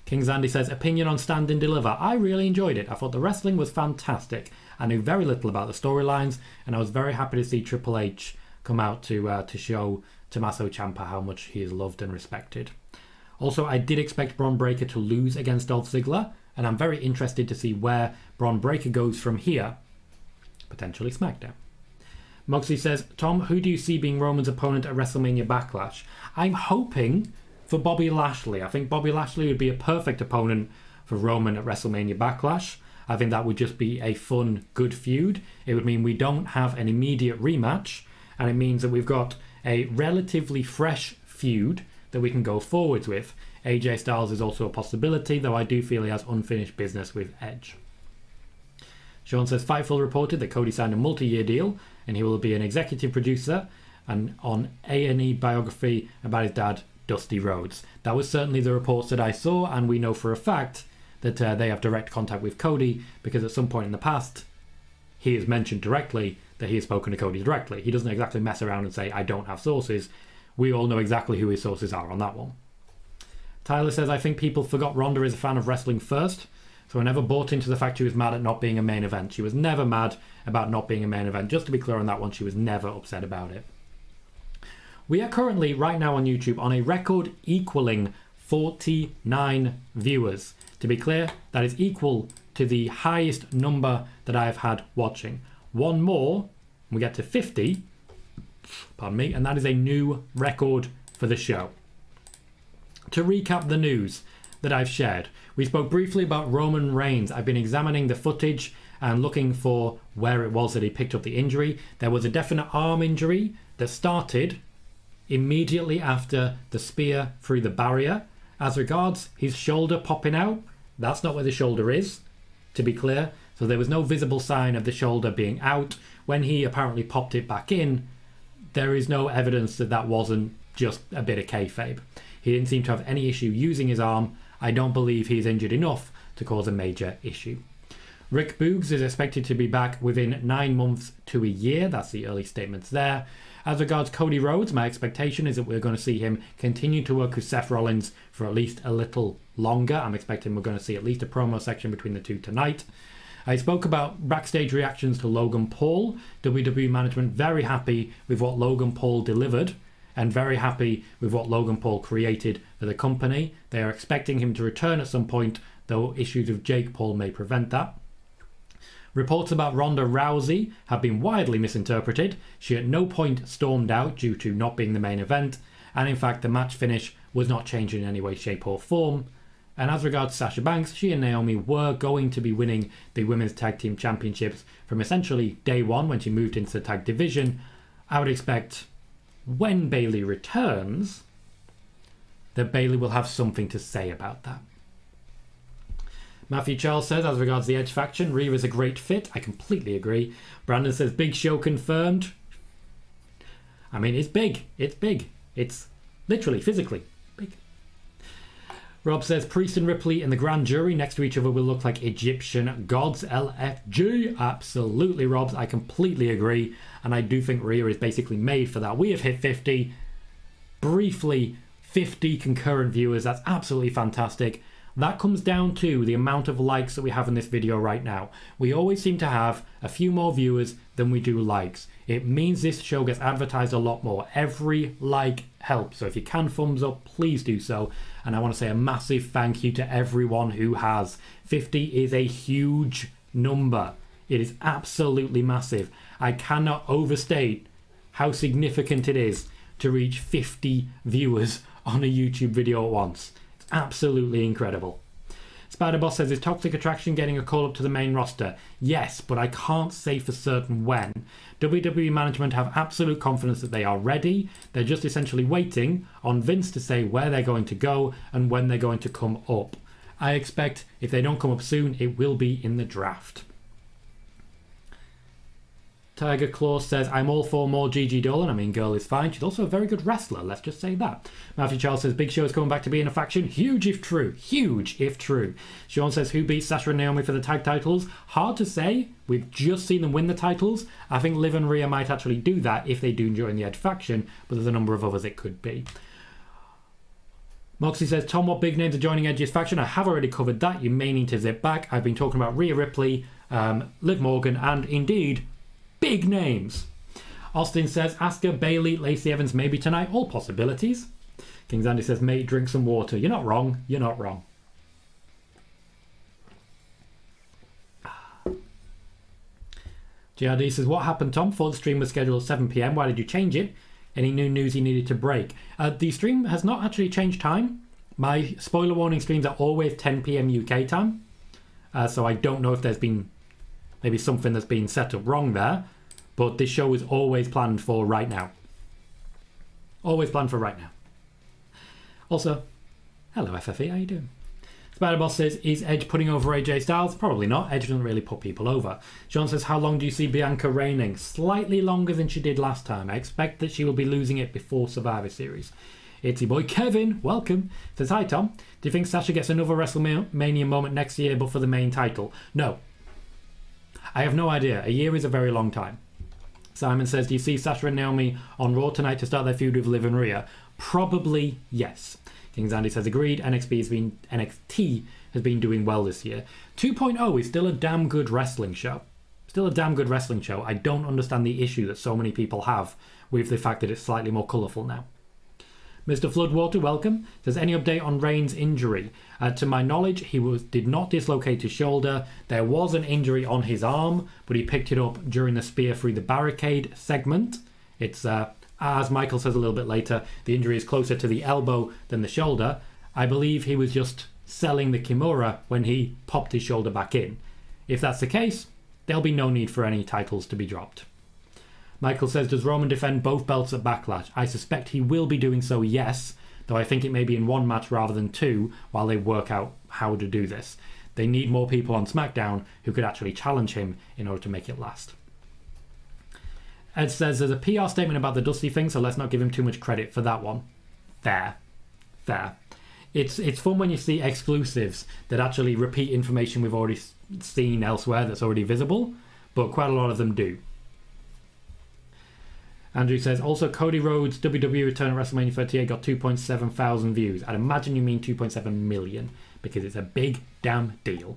King Zandy says, opinion on Stand and Deliver. I really enjoyed it. I thought the wrestling was fantastic. I knew very little about the storylines, and I was very happy to see Triple H come out to show Tommaso Ciampa how much he is loved and respected. Also, I did expect Bron Breakker to lose against Dolph Ziggler, and I'm very interested to see where Bron Breakker goes from here. Potentially SmackDown. Moxley says, Tom, who do you see being Roman's opponent at WrestleMania Backlash? I'm hoping for Bobby Lashley. I think Bobby Lashley would be a perfect opponent for Roman at WrestleMania Backlash. I think that would just be a fun, good feud. It would mean we don't have an immediate rematch, and it means that we've got a relatively fresh feud that we can go forwards with. AJ Styles is also a possibility, though I do feel he has unfinished business with Edge. Sean says, Fightful reported that Cody signed a multi-year deal and he will be an executive producer and on A&E biography about his dad, Dusty Rhodes. That was certainly the reports that I saw, and we know for a fact that they have direct contact with Cody, because at some point in the past he has mentioned directly that he has spoken to Cody directly. He doesn't exactly mess around and say, I don't have sources. We all know exactly who his sources are on that one. Tyler says, I think people forgot Ronda is a fan of wrestling first, so I never bought into the fact she was mad at not being a main event. She was never mad about not being a main event. Just to be clear on that one, she was never upset about it. We are currently, right now on YouTube, on a record equaling 49 viewers. To be clear, that is equal to the highest number that I have had watching. One more, we get to 50, pardon me, and that is a new record for the show. To recap the news that I've shared, we spoke briefly about Roman Reigns. I've been examining the footage and looking for where it was that he picked up the injury. There was a definite arm injury that started immediately after the spear through the barrier. As regards his shoulder popping out, that's not where the shoulder is, to be clear. So there was no visible sign of the shoulder being out. When he apparently popped it back in, there is no evidence that that wasn't just a bit of kayfabe. He didn't seem to have any issue using his arm. I don't believe he's injured enough to cause a major issue. Rick Boogz is expected to be back within 9 months to a year. That's the early statements there. As regards Cody Rhodes, my expectation is that we're going to see him continue to work with Seth Rollins for at least a little longer. I'm expecting we're going to see at least a promo section between the two tonight. I spoke about backstage reactions to Logan Paul. WWE management very happy with what Logan Paul delivered and very happy with what Logan Paul created for the company. They are expecting him to return at some point, though issues with Jake Paul may prevent that. Reports about Ronda Rousey have been widely misinterpreted. She at no point stormed out due to not being the main event, and in fact the match finish was not changed in any way, shape or form. And as regards Sasha Banks, she and Naomi were going to be winning the Women's Tag Team Championships from essentially day one when she moved into the tag division. I would expect when Bayley returns that Bayley will have something to say about that. Matthew Charles says, as regards the Edge faction, Rhea is a great fit. I completely agree. Brandon says, big show confirmed. I mean, it's big. It's big. It's literally, physically big. Rob says, Priest and Ripley in the grand jury next to each other will look like Egyptian gods. LFG. Absolutely, Robs. I completely agree. And I do think Rhea is basically made for that. We have hit 50. Briefly, 50 concurrent viewers. That's absolutely fantastic. That comes down to the amount of likes that we have in this video right now. We always seem to have a few more viewers than we do likes. It means this show gets advertised a lot more. Every like helps. So if you can thumbs up, please do so. And I want to say a massive thank you to everyone who has. 50 is a huge number. It is absolutely massive. I cannot overstate how significant it is to reach 50 viewers on a YouTube video at once. Absolutely incredible. Spider-Boss says, is Toxic Attraction getting a call up to the main roster? Yes, but I can't say for certain when. WWE management have absolute confidence that they are ready. They're just essentially waiting on Vince to say where they're going to go and when they're going to come up. I expect if they don't come up soon, it will be in the draft. Tiger Claw says, I'm all for more Gigi Dolan. I mean, girl is fine. She's also a very good wrestler. Let's just say that. Matthew Charles says, Big Show is coming back to being a faction. Huge if true. Huge if true. Sean says, who beats Sasha and Naomi for the tag titles? Hard to say. We've just seen them win the titles. I think Liv and Rhea might actually do that if they do join the Edge faction, but there's a number of others it could be. Moxie says, Tom, what big names are joining Edge's faction? I have already covered that. You may need to zip back. I've been talking about Rhea Ripley, Liv Morgan, and indeed, big names. Austin says, Asuka, Bailey, Lacey Evans, maybe tonight. All possibilities. Kings Andy says, mate, drink some water. You're not wrong. You're not wrong. GRD says, what happened, Tom? Thought the stream was scheduled at 7 p.m. Why did you change it? Any new news you needed to break? The stream has not actually changed time. My spoiler warning streams are always 10 p.m. UK time. So I don't know if there's been maybe something that's been set up wrong there. But this show is always planned for right now. Always planned for right now. Also, hello FFE, how you doing? Spider-Boss says, is Edge putting over AJ Styles? Probably not. Edge doesn't really put people over. Sean says, how long do you see Bianca reigning? Slightly longer than she did last time. I expect that she will be losing it before Survivor Series. It's your boy Kevin, welcome. Says, hi Tom. Do you think Sasha gets another WrestleMania moment next year but for the main title? No. I have no idea. A year is a very long time. Simon says, do you see Sasha and Naomi on Raw tonight to start their feud with Liv and Rhea? Probably yes. Kings Andy says, agreed. NXT has been doing well this year. 2.0 is still a damn good wrestling show. Still a damn good wrestling show. I don't understand the issue that so many people have with the fact that it's slightly more colourful now. Mr. Floodwater, welcome. Says, any update on Reigns' injury? To my knowledge, he did not dislocate his shoulder. There was an injury on his arm, but he picked it up during the spear through the barricade segment. It's, as Michael says a little bit later, the injury is closer to the elbow than the shoulder. I believe he was just selling the Kimura when he popped his shoulder back in. If that's the case, there'll be no need for any titles to be dropped. Michael says, does Roman defend both belts at Backlash? I suspect he will be doing so, yes, though I think it may be in one match rather than two while they work out how to do this. They need more people on SmackDown who could actually challenge him in order to make it last. Ed says, there's a PR statement about the Dusty thing, so let's not give him too much credit for that one. Fair. It's fun when you see exclusives that actually repeat information we've already seen elsewhere that's already visible, but quite a lot of them do. Andrew says, also Cody Rhodes WWE return at WrestleMania 38 got 2.7 thousand views. I'd imagine you mean 2.7 million because it's a big damn deal.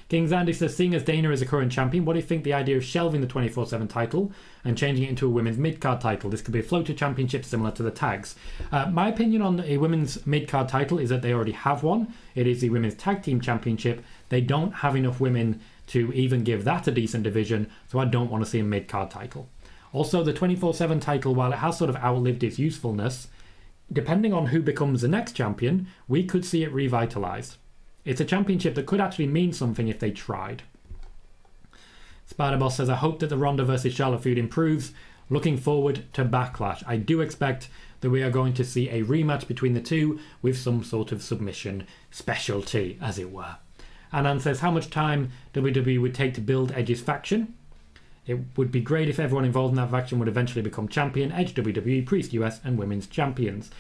Kings Andy says, seeing as Dana is a current champion, what do you think the idea of shelving the 24/7 title and changing it into a women's mid-card title? This could be a floater championship similar to the tags. My opinion on a women's mid-card title is that they already have one. It is the women's tag team championship. They don't have enough women to even give that a decent division, so I don't want to see a mid-card title. Also, the 24/7 title, while it has sort of outlived its usefulness, depending on who becomes the next champion, we could see it revitalized. It's a championship that could actually mean something if they tried. Spider-Boss says, I hope that the Ronda versus Charlotte feud improves. Looking forward to Backlash. I do expect that we are going to see a rematch between the two with some sort of submission specialty, as it were. Anand says, how much time WWE would take to build Edge's faction? It would be great if everyone involved in that faction would eventually become champion, Edge, WWE, Priest, US, and Women's champions.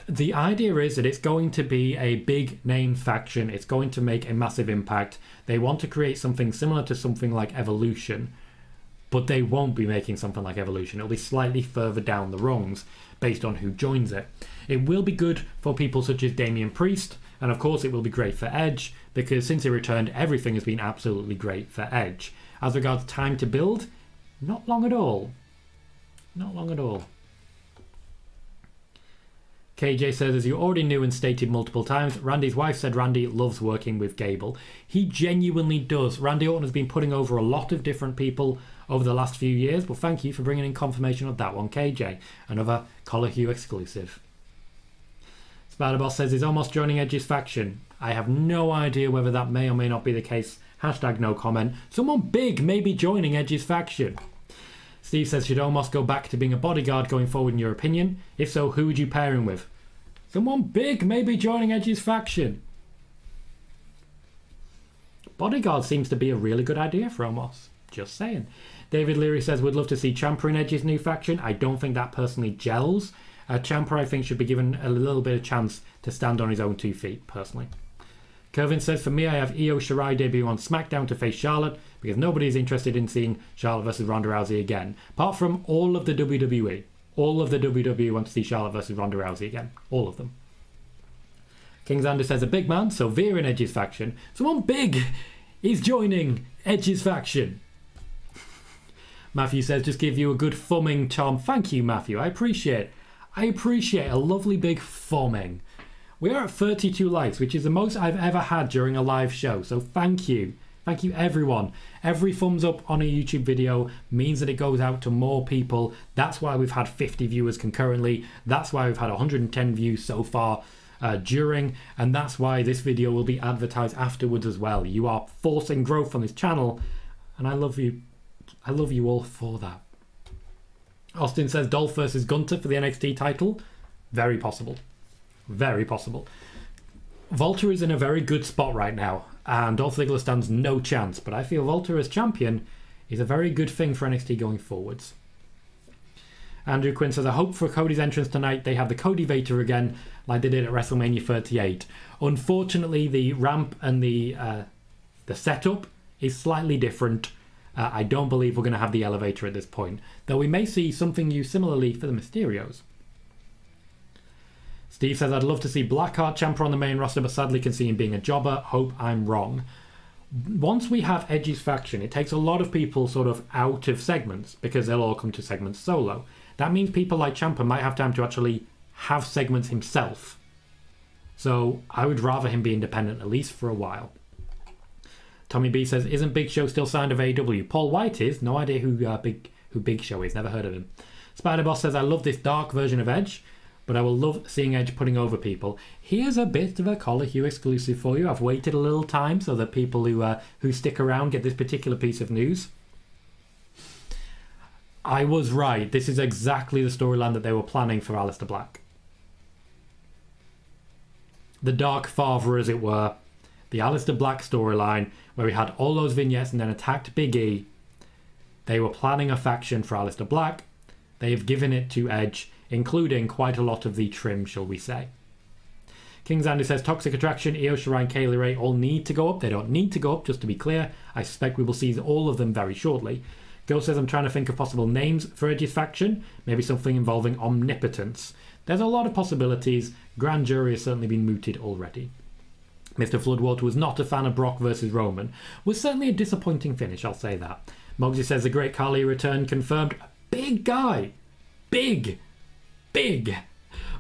The idea is that it's going to be a big name faction. It's going to make a massive impact. They want to create something similar to something like Evolution, but they won't be making something like Evolution. It'll be slightly further down the rungs based on who joins it. It will be good for people such as Damian Priest, and of course it will be great for Edge, because since he returned, everything has been absolutely great for Edge. As regards time to build, not long at all. Not long at all. KJ says, as you already knew and stated multiple times, Randy's wife said Randy loves working with Gable. He genuinely does. Randy Orton has been putting over a lot of different people over the last few years, but thank you for bringing in confirmation of that one, KJ. Another Colohue exclusive. Spider-Boss says he's almost joining Edge's faction. I have no idea whether that may or may not be the case. Hashtag no comment. Someone big may be joining Edge's faction. Steve says, should Omos go back to being a bodyguard going forward in your opinion? If so, who would you pair him with? Someone big may be joining Edge's faction. Bodyguard seems to be a really good idea for Omos. Just saying. David Leary says, would love to see Ciampa in Edge's new faction. I don't think that personally gels. Ciampa, I think, should be given a little bit of chance to stand on his own 2 feet, personally. Kevin says, for me, I have Io Shirai debut on SmackDown to face Charlotte because nobody is interested in seeing Charlotte versus Ronda Rousey again. Apart from all of the WWE. All of the WWE want to see Charlotte versus Ronda Rousey again. All of them. Kingsander says, a big man, so Veer in Edge's faction. Someone big is joining Edge's faction. Matthew says, just give you a good thumbing, Tom. Thank you, Matthew. I appreciate a lovely big thumbing. We are at 32 likes, which is the most I've ever had during a live show. So thank you. Thank you, everyone. Every thumbs up on a YouTube video means that it goes out to more people. That's why we've had 50 viewers concurrently. That's why we've had 110 views so far during. And that's why this video will be advertised afterwards as well. You are forcing growth on this channel. And I love you. I love you all for that. Austin says Dolph versus Gunter for the NXT title. Very possible. Very possible. Volta is in a very good spot right now, and Dolph Ziggler stands no chance, but I feel Volta as champion is a very good thing for NXT going forwards. Andrew Quinn says, I hope for Cody's entrance tonight they have the Cody Vader again, like they did at WrestleMania 38. Unfortunately, the ramp and the setup is slightly different. I don't believe we're going to have the elevator at this point, though we may see something new similarly for the Mysterios. Steve says, I'd love to see Blackheart Ciampa on the main roster, but sadly can see him being a jobber. Hope I'm wrong. Once we have Edge's faction, it takes a lot of people sort of out of segments because they'll all come to segments solo. That means people like Ciampa might have time to actually have segments himself. So I would rather him be independent, at least for a while. Tommy B says, isn't Big Show still signed of AEW? Paul White is. No idea who Big Show is. Never heard of him. Spider-Boss says, I love this dark version of Edge, but I will love seeing Edge putting over people. Here's a bit of a Colohue exclusive for you. I've waited a little time so that people who stick around get this particular piece of news. I was right. This is exactly the storyline that they were planning for Aleister Black. The Dark Father, as it were. The Aleister Black storyline, where he had all those vignettes and then attacked Big E. They were planning a faction for Aleister Black. They have given it to Edge, including quite a lot of the trim, shall we say. King's Andy says, Toxic Attraction, Io Shirai, and Kaylee Ray all need to go up. They don't need to go up, just to be clear. I suspect we will see all of them very shortly. Ghost says, I'm trying to think of possible names for Edge's faction. Maybe something involving omnipotence. There's a lot of possibilities. Grand Jury has certainly been mooted already. Mr. Floodwater was not a fan of Brock versus Roman. Was certainly a disappointing finish, I'll say that. Mogsy says, the Great Khali return confirmed. Big guy. Big.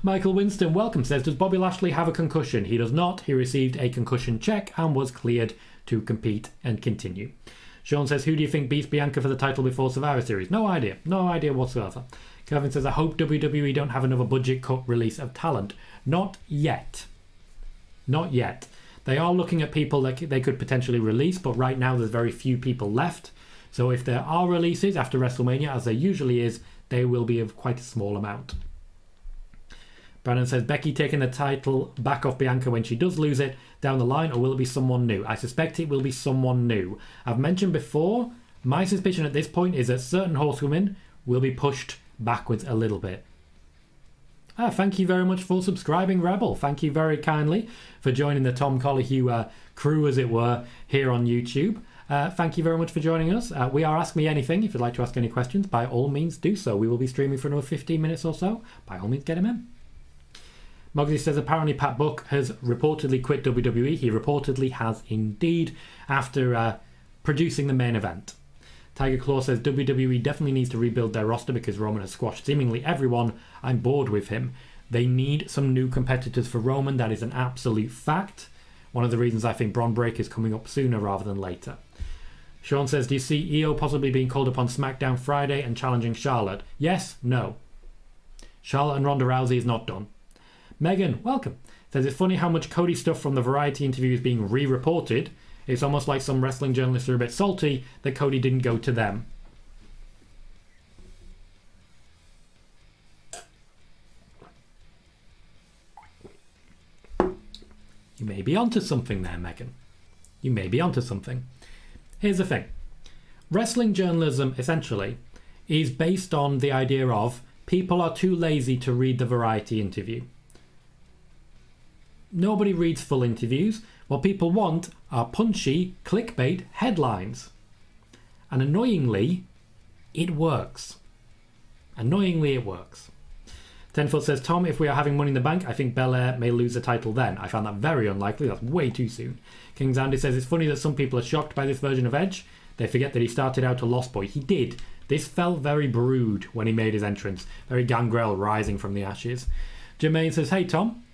Michael Winston, welcome, says, does Bobby Lashley have a concussion? He does not. He received a concussion check and was cleared to compete and continue. Sean says, who do you think beats Bianca for the title before Survivor Series? No idea whatsoever. Kevin says, I hope WWE don't have another budget cut release of talent. Not yet. They are looking at people that they could potentially release, but right now there's very few people left. So if there are releases after WrestleMania, as there usually is, they will be of quite a small amount. Brandon says, Becky taking the title back off Bianca when she does lose it down the line, or will it be someone new? I suspect it will be someone new. I've mentioned before, my suspicion at this point is that certain horsewomen will be pushed backwards a little bit. Thank you very much for subscribing, Rebel. Thank you very kindly for joining the Tom Colohue crew, as it were, here on YouTube. Thank you very much for joining us. We are Ask Me Anything. If you'd like to ask any questions, by all means do so. We will be streaming for another 15 minutes or so. By all means, get him in. Mogsy says, apparently Pat Buck has reportedly quit WWE. He reportedly has indeed, after producing the main event. Tiger Claw says, WWE definitely needs to rebuild their roster because Roman has squashed seemingly everyone. I'm bored with him. They need some new competitors for Roman. That is an absolute fact. One of the reasons I think Bron Breakker is coming up sooner rather than later. Sean says, do you see Io possibly being called up on SmackDown Friday and challenging Charlotte? Yes, no. Charlotte and Ronda Rousey is not done. Megan, welcome. Says, it's funny how much Cody stuff from the Variety interview is being re-reported. It's almost like some wrestling journalists are a bit salty that Cody didn't go to them. You may be onto something there, Megan. You may be onto something. Here's the thing. Wrestling journalism, essentially, is based on the idea of people are too lazy to read the Variety interview. Nobody reads full interviews. What people want are punchy, clickbait headlines. And annoyingly, it works. Annoyingly, it works. Tenfoot says, Tom, if we are having Money in the Bank, I think Belair may lose the title then. I found that very unlikely. That's way too soon. King Zandy says, it's funny that some people are shocked by this version of Edge. They forget that he started out a lost boy. He did. This felt very Brood when he made his entrance. Very Gangrel rising from the ashes. Jermaine says, hey, Tom.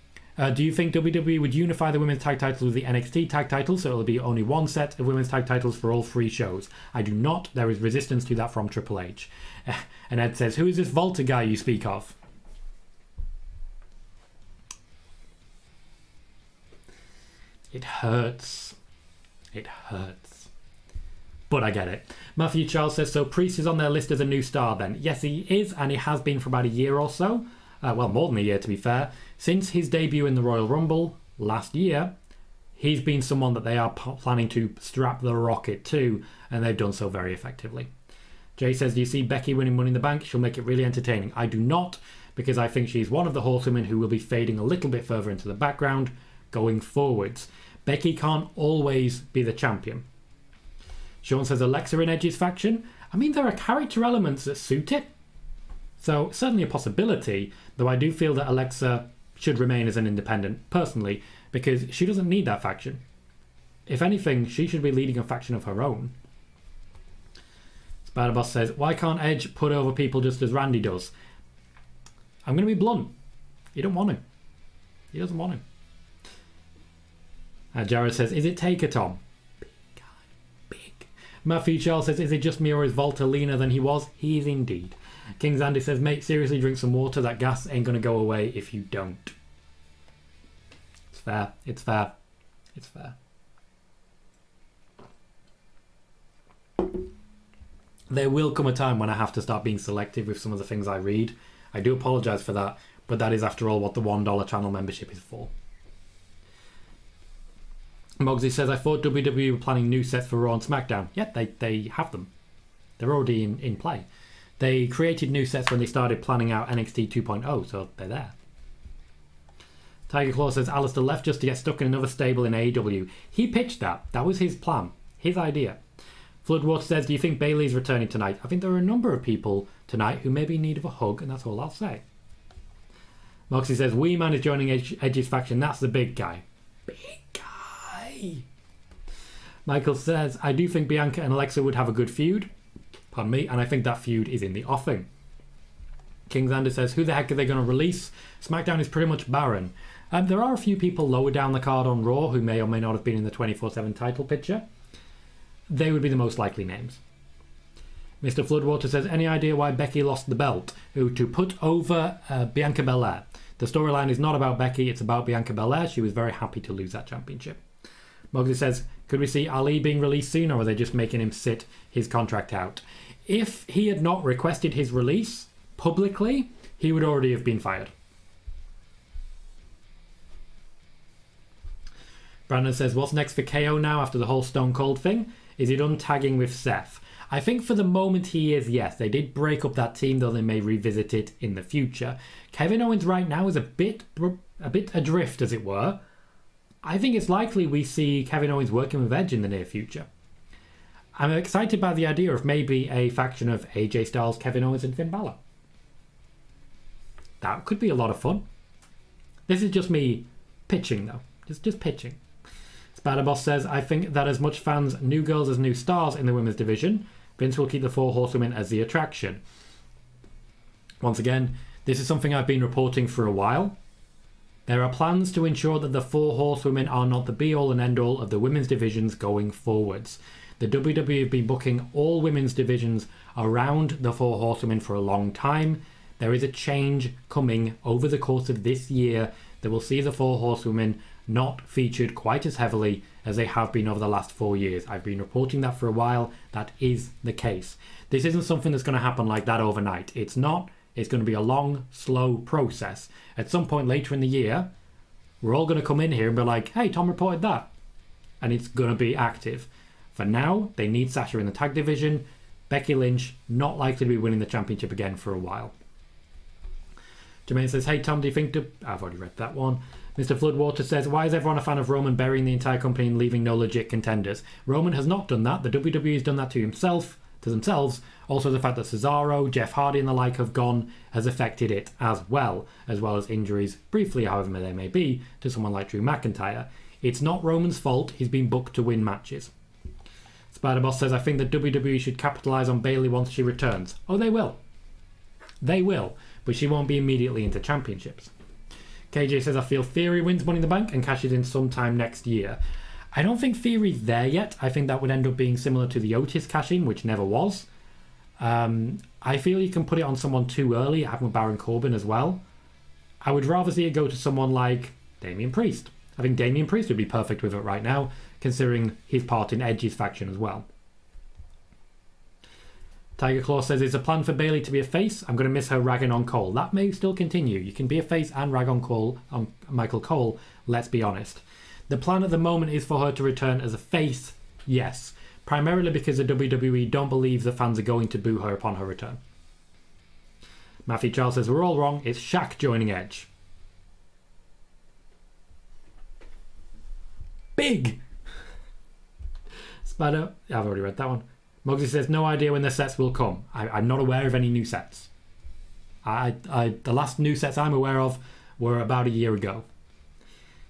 Do you think WWE would unify the women's tag titles with the NXT tag titles so it'll be only one set of women's tag titles for all 3 shows? I do not. There is resistance to that from Triple H. And Ed says, who is this Volta guy you speak of? It hurts. It hurts. But I get it. Matthew Charles says, so Priest is on their list as a new star then? Yes, he is, and he has been for about a year or so. Well, more than a year to be fair. Since his debut in the Royal Rumble last year, he's been someone that they are planning to strap the rocket to, and they've done so very effectively. Jay says, do you see Becky winning Money in the Bank? She'll make it really entertaining. I do not, because I think she's one of the horsewomen who will be fading a little bit further into the background going forwards. Becky can't always be the champion. Sean says, Alexa in Edge's faction? I mean, there are character elements that suit it. So, certainly a possibility, though I do feel that Alexa should remain as an independent, personally, because she doesn't need that faction. If anything, she should be leading a faction of her own. Spider Boss says, why can't Edge put over people just as Randy does? I'm going to be blunt. He don't want him. He doesn't want him. Jared says, is it Taker, Tom? Big guy. Big. Matthew Charles says, is it just me or is Volta leaner than he was? He is indeed. King Zandy says, mate, seriously drink some water. That gas ain't going to go away if you don't. It's fair. It's fair. It's fair. There will come a time when I have to start being selective with some of the things I read. I do apologise for that, but that is, after all, what the $1 channel membership is for. Mogsy says, I thought WWE were planning new sets for Raw and SmackDown. Yeah, they have them. They're already in play. They created new sets when they started planning out NXT 2.0, so they're there. Tiger Claw says, Alistair left just to get stuck in another stable in AEW. He pitched that. That was his plan. His idea. Floodwater says, do you think Bayley's returning tonight? I think there are a number of people tonight who may be in need of a hug, and that's all I'll say. Moxie says, Wee Man is joining Edge's faction. That's the big guy. Big guy. Michael says, I do think Bianca and Alexa would have a good feud. Pardon me, and I think that feud is in the offing. King Xander says, who the heck are they going to release? SmackDown is pretty much barren. There are a few people lower down the card on Raw who may or may not have been in the 24/7 title picture. They would be the most likely names. Mr. Floodwater says, any idea why Becky lost the belt? To put over Bianca Belair. The storyline is not about Becky, it's about Bianca Belair. She was very happy to lose that championship. Moxley says, could we see Ali being released soon, or are they just making him sit his contract out? If he had not requested his release publicly, he would already have been fired. Brandon says, what's next for KO now after the whole Stone Cold thing? Is he done tagging with Seth? I think for the moment he is, yes. They did break up that team, though they may revisit it in the future. Kevin Owens right now is a bit adrift, as it were. I think it's likely we see Kevin Owens working with Edge in the near future. I'm excited by the idea of maybe a faction of AJ Styles, Kevin Owens and Finn Balor. That could be a lot of fun. This is just me pitching, though. Just pitching. Spider Boss says, I think that as much fans new girls as new stars in the women's division, Vince will keep the 4 horsewomen as the attraction. Once again, this is something I've been reporting for a while. There are plans to ensure that the 4 horsewomen are not the be-all and end-all of the women's divisions going forwards. The WWE have been booking all women's divisions around the 4 horsewomen for a long time. There is a change coming over the course of this year that will see the 4 horsewomen not featured quite as heavily as they have been over the last 4 years. I've been reporting that for a while. That is the case. This isn't something that's going to happen like that overnight. It's not. It's going to be a long, slow process. At some point later in the year, we're all going to come in here and be like, hey, Tom reported that. And it's going to be active. For now, they need Sasha in the tag division. Becky Lynch, not likely to be winning the championship again for a while. Jermaine says, hey, Tom, do you think... I've already read that one. Mr. Floodwater says, why is everyone a fan of Roman burying the entire company and leaving no legit contenders? Roman has not done that. The WWE has done that to themselves. Also, the fact that Cesaro, Jeff Hardy and the like have gone has affected it as well as injuries, briefly, however they may be, to someone like Drew McIntyre. It's not Roman's fault. He's been booked to win matches. Spider-Boss says, I think that WWE should capitalise on Bayley once she returns. Oh, they will. They will, but she won't be immediately into championships. KJ says, I feel Theory wins Money in the Bank and cashes in sometime next year. I don't think Theory's there yet. I think that would end up being similar to the Otis cash-in, which never was. I feel you can put it on someone too early. It happened with Baron Corbin as well. I would rather see it go to someone like Damian Priest. I think Damian Priest would be perfect with it right now, considering his part in Edge's faction as well. Tiger Claw says, it's a plan for Bayley to be a face. I'm going to miss her ragging on Cole. That may still continue. You can be a face and rag on Michael Cole, let's be honest. The plan at the moment is for her to return as a face, yes. Primarily because the WWE don't believe the fans are going to boo her upon her return. Matthew Charles says, we're all wrong. It's Shaq joining Edge. Big! Spider, I've already read that one. Muggsy says, no idea when the sets will come. I'm not aware of any new sets. The last new sets I'm aware of were about a year ago.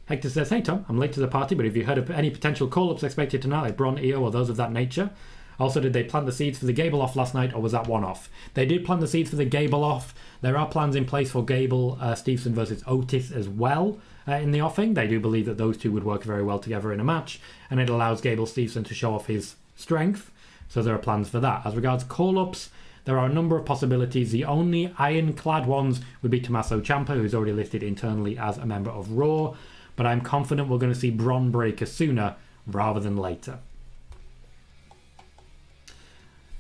Hector says, hey Tom, I'm late to the party, but have you heard of any potential call-ups expected tonight, like Braun, Io, or those of that nature? Also, did they plant the seeds for the Gable off last night, or was that one-off? They did plant the seeds for the Gable off. There are plans in place for Gable, Stevenson versus Otis as well in the offing. They do believe that those two would work very well together in a match, and it allows Gable Stevenson to show off his strength. So there are plans for that. As regards call-ups, there are a number of possibilities. The only ironclad ones would be Tommaso Ciampa, who's already listed internally as a member of Raw. But I'm confident we're going to see Bron Breakker sooner rather than later.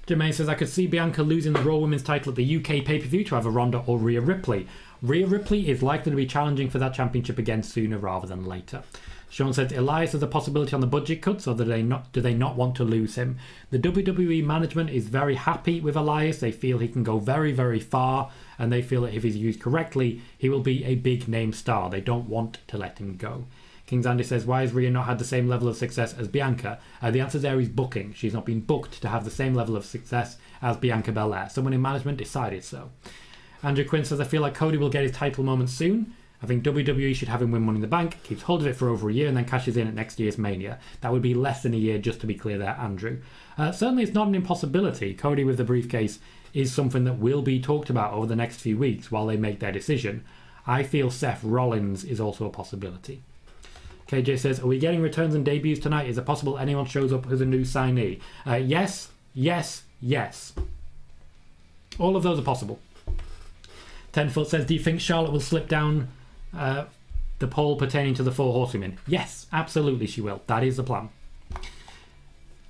Jermaine says, I could see Bianca losing the Raw Women's title at the UK pay-per-view to have a Ronda or Rhea Ripley. Rhea Ripley is likely to be challenging for that championship again sooner rather than later. Sean says, Elias has a possibility on the budget cuts, or do they not want to lose him? The WWE management is very happy with Elias. They feel he can go very, very far, and they feel that if he's used correctly, he will be a big name star. They don't want to let him go. Kings Andy says, why has Rhea not had the same level of success as Bianca? The answer there is booking. She's not been booked to have the same level of success as Bianca Belair. Someone in management decided so. Andrew Quinn says, I feel like Cody will get his title moment soon. I think WWE should have him win Money in the Bank, keeps hold of it for over a year, and then cashes in at next year's Mania. That would be less than a year, just to be clear there, Andrew. Certainly it's not an impossibility. Cody with the briefcase is something that will be talked about over the next few weeks while they make their decision. I feel Seth Rollins is also a possibility. KJ says, are we getting returns and debuts tonight? Is it possible anyone shows up as a new signee? Yes, yes, yes. All of those are possible. Tenfoot says, do you think Charlotte will slip down the poll pertaining to the 4 horsewomen? Yes, absolutely she will. That is the plan.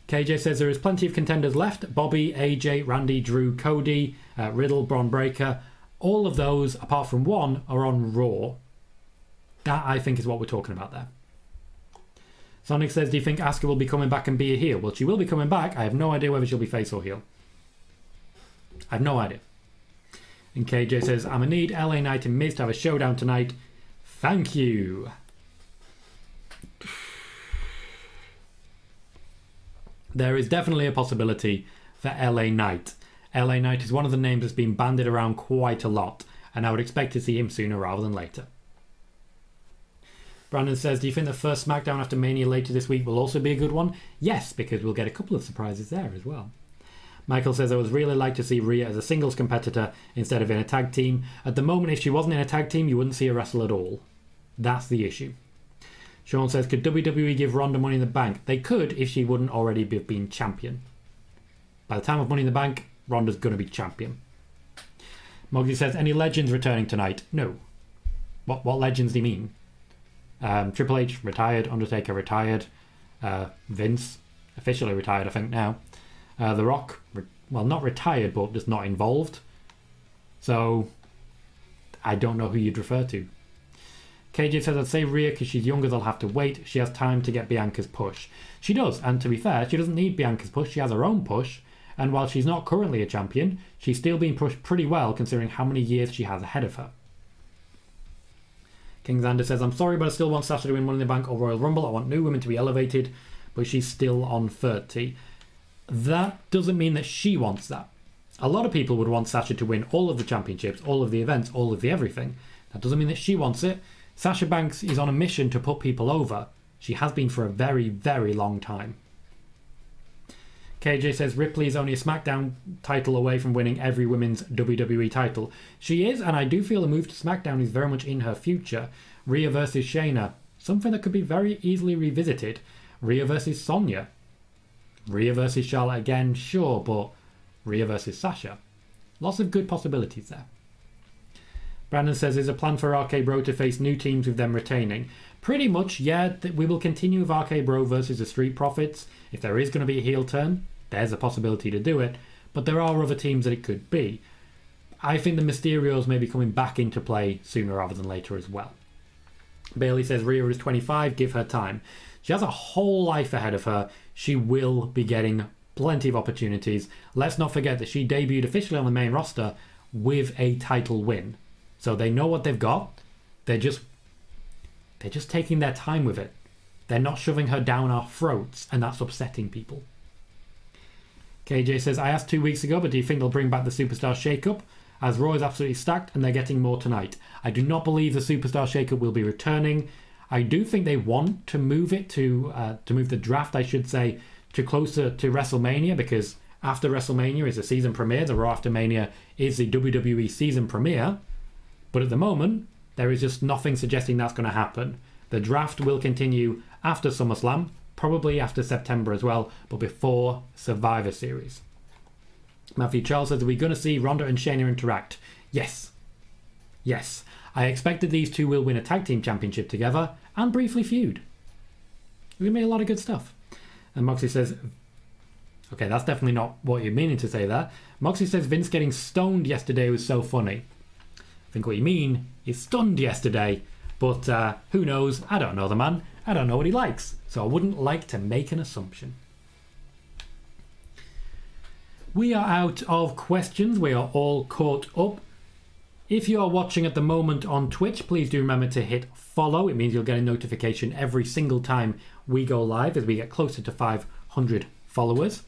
KJ says there is plenty of contenders left. Bobby, AJ, Randy, Drew, Cody, Riddle, Bron Breakker. All of those, apart from one, are on Raw. That, I think, is what we're talking about there. Sonic says, do you think Asuka will be coming back and be a heel? Well, she will be coming back. I have no idea whether she'll be face or heel. I have no idea. And KJ says, I'm going to need LA Knight and Miz to have a showdown tonight. Thank you. There is definitely a possibility for LA Knight. LA Knight is one of the names that's been bandied around quite a lot, and I would expect to see him sooner rather than later. Brandon says, do you think the first SmackDown after Mania later this week will also be a good one? Yes, because we'll get a couple of surprises there as well. Michael says, I would really like to see Rhea as a singles competitor instead of in a tag team. At the moment, if she wasn't in a tag team, you wouldn't see her wrestle at all. That's the issue. Sean says, could WWE give Ronda Money in the Bank? They could if she wouldn't already have been champion. By the time of Money in the Bank, Ronda's going to be champion. Mogsy says, any legends returning tonight? No. What legends do you mean? Triple H retired, Undertaker retired, Vince officially retired I think now, The Rock, well not retired but just not involved, so I don't know who you'd refer to. KJ says, I'd say Rhea because she's younger, they'll have to wait, she has time to get Bianca's push. She does, and to be fair, she doesn't need Bianca's push, she has her own push, and while she's not currently a champion, she's still being pushed pretty well considering how many years she has ahead of her. King Xander says, I'm sorry, but I still want Sasha to win Money in the Bank or Royal Rumble. I want new women to be elevated, but she's still on 30. That doesn't mean that she wants that. A lot of people would want Sasha to win all of the championships, all of the events, all of the everything. That doesn't mean that she wants it. Sasha Banks is on a mission to put people over. She has been for a very, very long time. KJ says, Ripley is only a SmackDown title away from winning every women's WWE title. She is, and I do feel a move to SmackDown is very much in her future. Rhea versus Shayna, something that could be very easily revisited. Rhea versus Sonya. Rhea versus Charlotte again, sure, but Rhea versus Sasha. Lots of good possibilities there. Brandon says, is a plan for RK Bro to face new teams with them retaining? Pretty much, yeah. We will continue with RK Bro versus the Street Profits. If there is going to be a heel turn, there's a possibility to do it. But there are other teams that it could be. I think the Mysterios may be coming back into play sooner rather than later as well. Bailey says, Rhea is 25, give her time. She has a whole life ahead of her. She will be getting plenty of opportunities. Let's not forget that she debuted officially on the main roster with a title win. So they know what they've got. They're just taking their time with it. They're not shoving her down our throats, and that's upsetting people. KJ says, I asked 2 weeks ago, but do you think they'll bring back the Superstar Shake-Up? As Raw is absolutely stacked, and they're getting more tonight. I do not believe the Superstar Shake-Up will be returning. I do think they want to move it to move the draft, I should say, to closer to WrestleMania, because after WrestleMania is the season premiere. The Raw After Mania is the WWE season premiere. But at the moment, there is just nothing suggesting that's going to happen. The draft will continue after SummerSlam, probably after September as well, but before Survivor Series. Matthew Charles says, are we going to see Ronda and Shayna interact? Yes. Yes. I expect that these two will win a tag team championship together and briefly feud. It's going to be a lot of good stuff. And Moxie says, okay, that's definitely not what you're meaning to say there. Moxie says, Vince getting stoned yesterday was so funny. I think what you mean is stunned yesterday, but who knows? I don't know the man. I don't know what he likes, so I wouldn't like to make an assumption. We are out of questions. We are all caught up. If you are watching at the moment on Twitch, please do remember to hit follow. It means you'll get a notification every single time we go live as we get closer to 500 followers.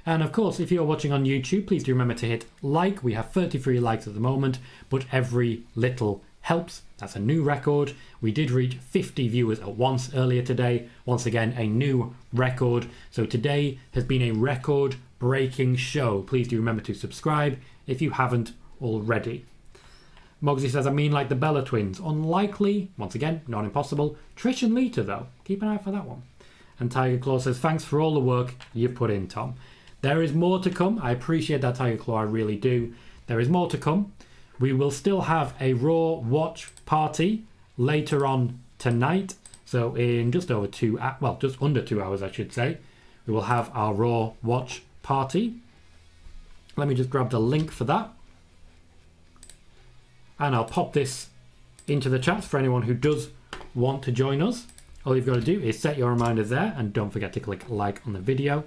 And of course, if you're watching on YouTube, please do remember to hit like. We have 33 likes at the moment, but every little helps. That's a new record. We did reach 50 viewers at once earlier today. Once again, a new record. So today has been a record-breaking show. Please do remember to subscribe if you haven't already. Mogsy says, I mean like the Bella twins. Unlikely. Once again, not impossible. Trish and Lita, though. Keep an eye out for that one. And Tiger Claw says, thanks for all the work you've put in, Tom. There is more to come. I appreciate that, Tiger Claw. I really do. There is more to come. We will still have a Raw watch party later on tonight. So in just under 2 hours, I should say, we will have our Raw watch party. Let me just grab the link for that. And I'll pop this into the chat for anyone who does want to join us. All you've got to do is set your reminders there, and don't forget to click like on the video.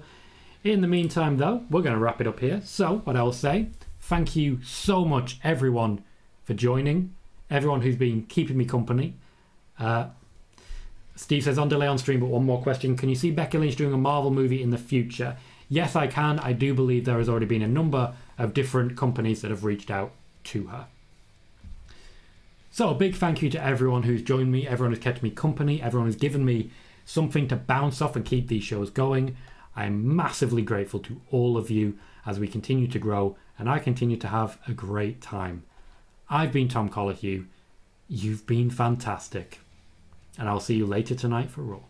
In the meantime, though, we're going to wrap it up here. So, what I will say, thank you so much, everyone, for joining. Everyone who's been keeping me company. Steve says, on delay on stream, but one more question. Can you see Becky Lynch doing a Marvel movie in the future? Yes, I can. I do believe there has already been a number of different companies that have reached out to her. So a big thank you to everyone who's joined me, everyone who's kept me company, everyone who's given me something to bounce off and keep these shows going. I am massively grateful to all of you as we continue to grow and I continue to have a great time. I've been Tom Colohue. You've been fantastic. And I'll see you later tonight for Raw.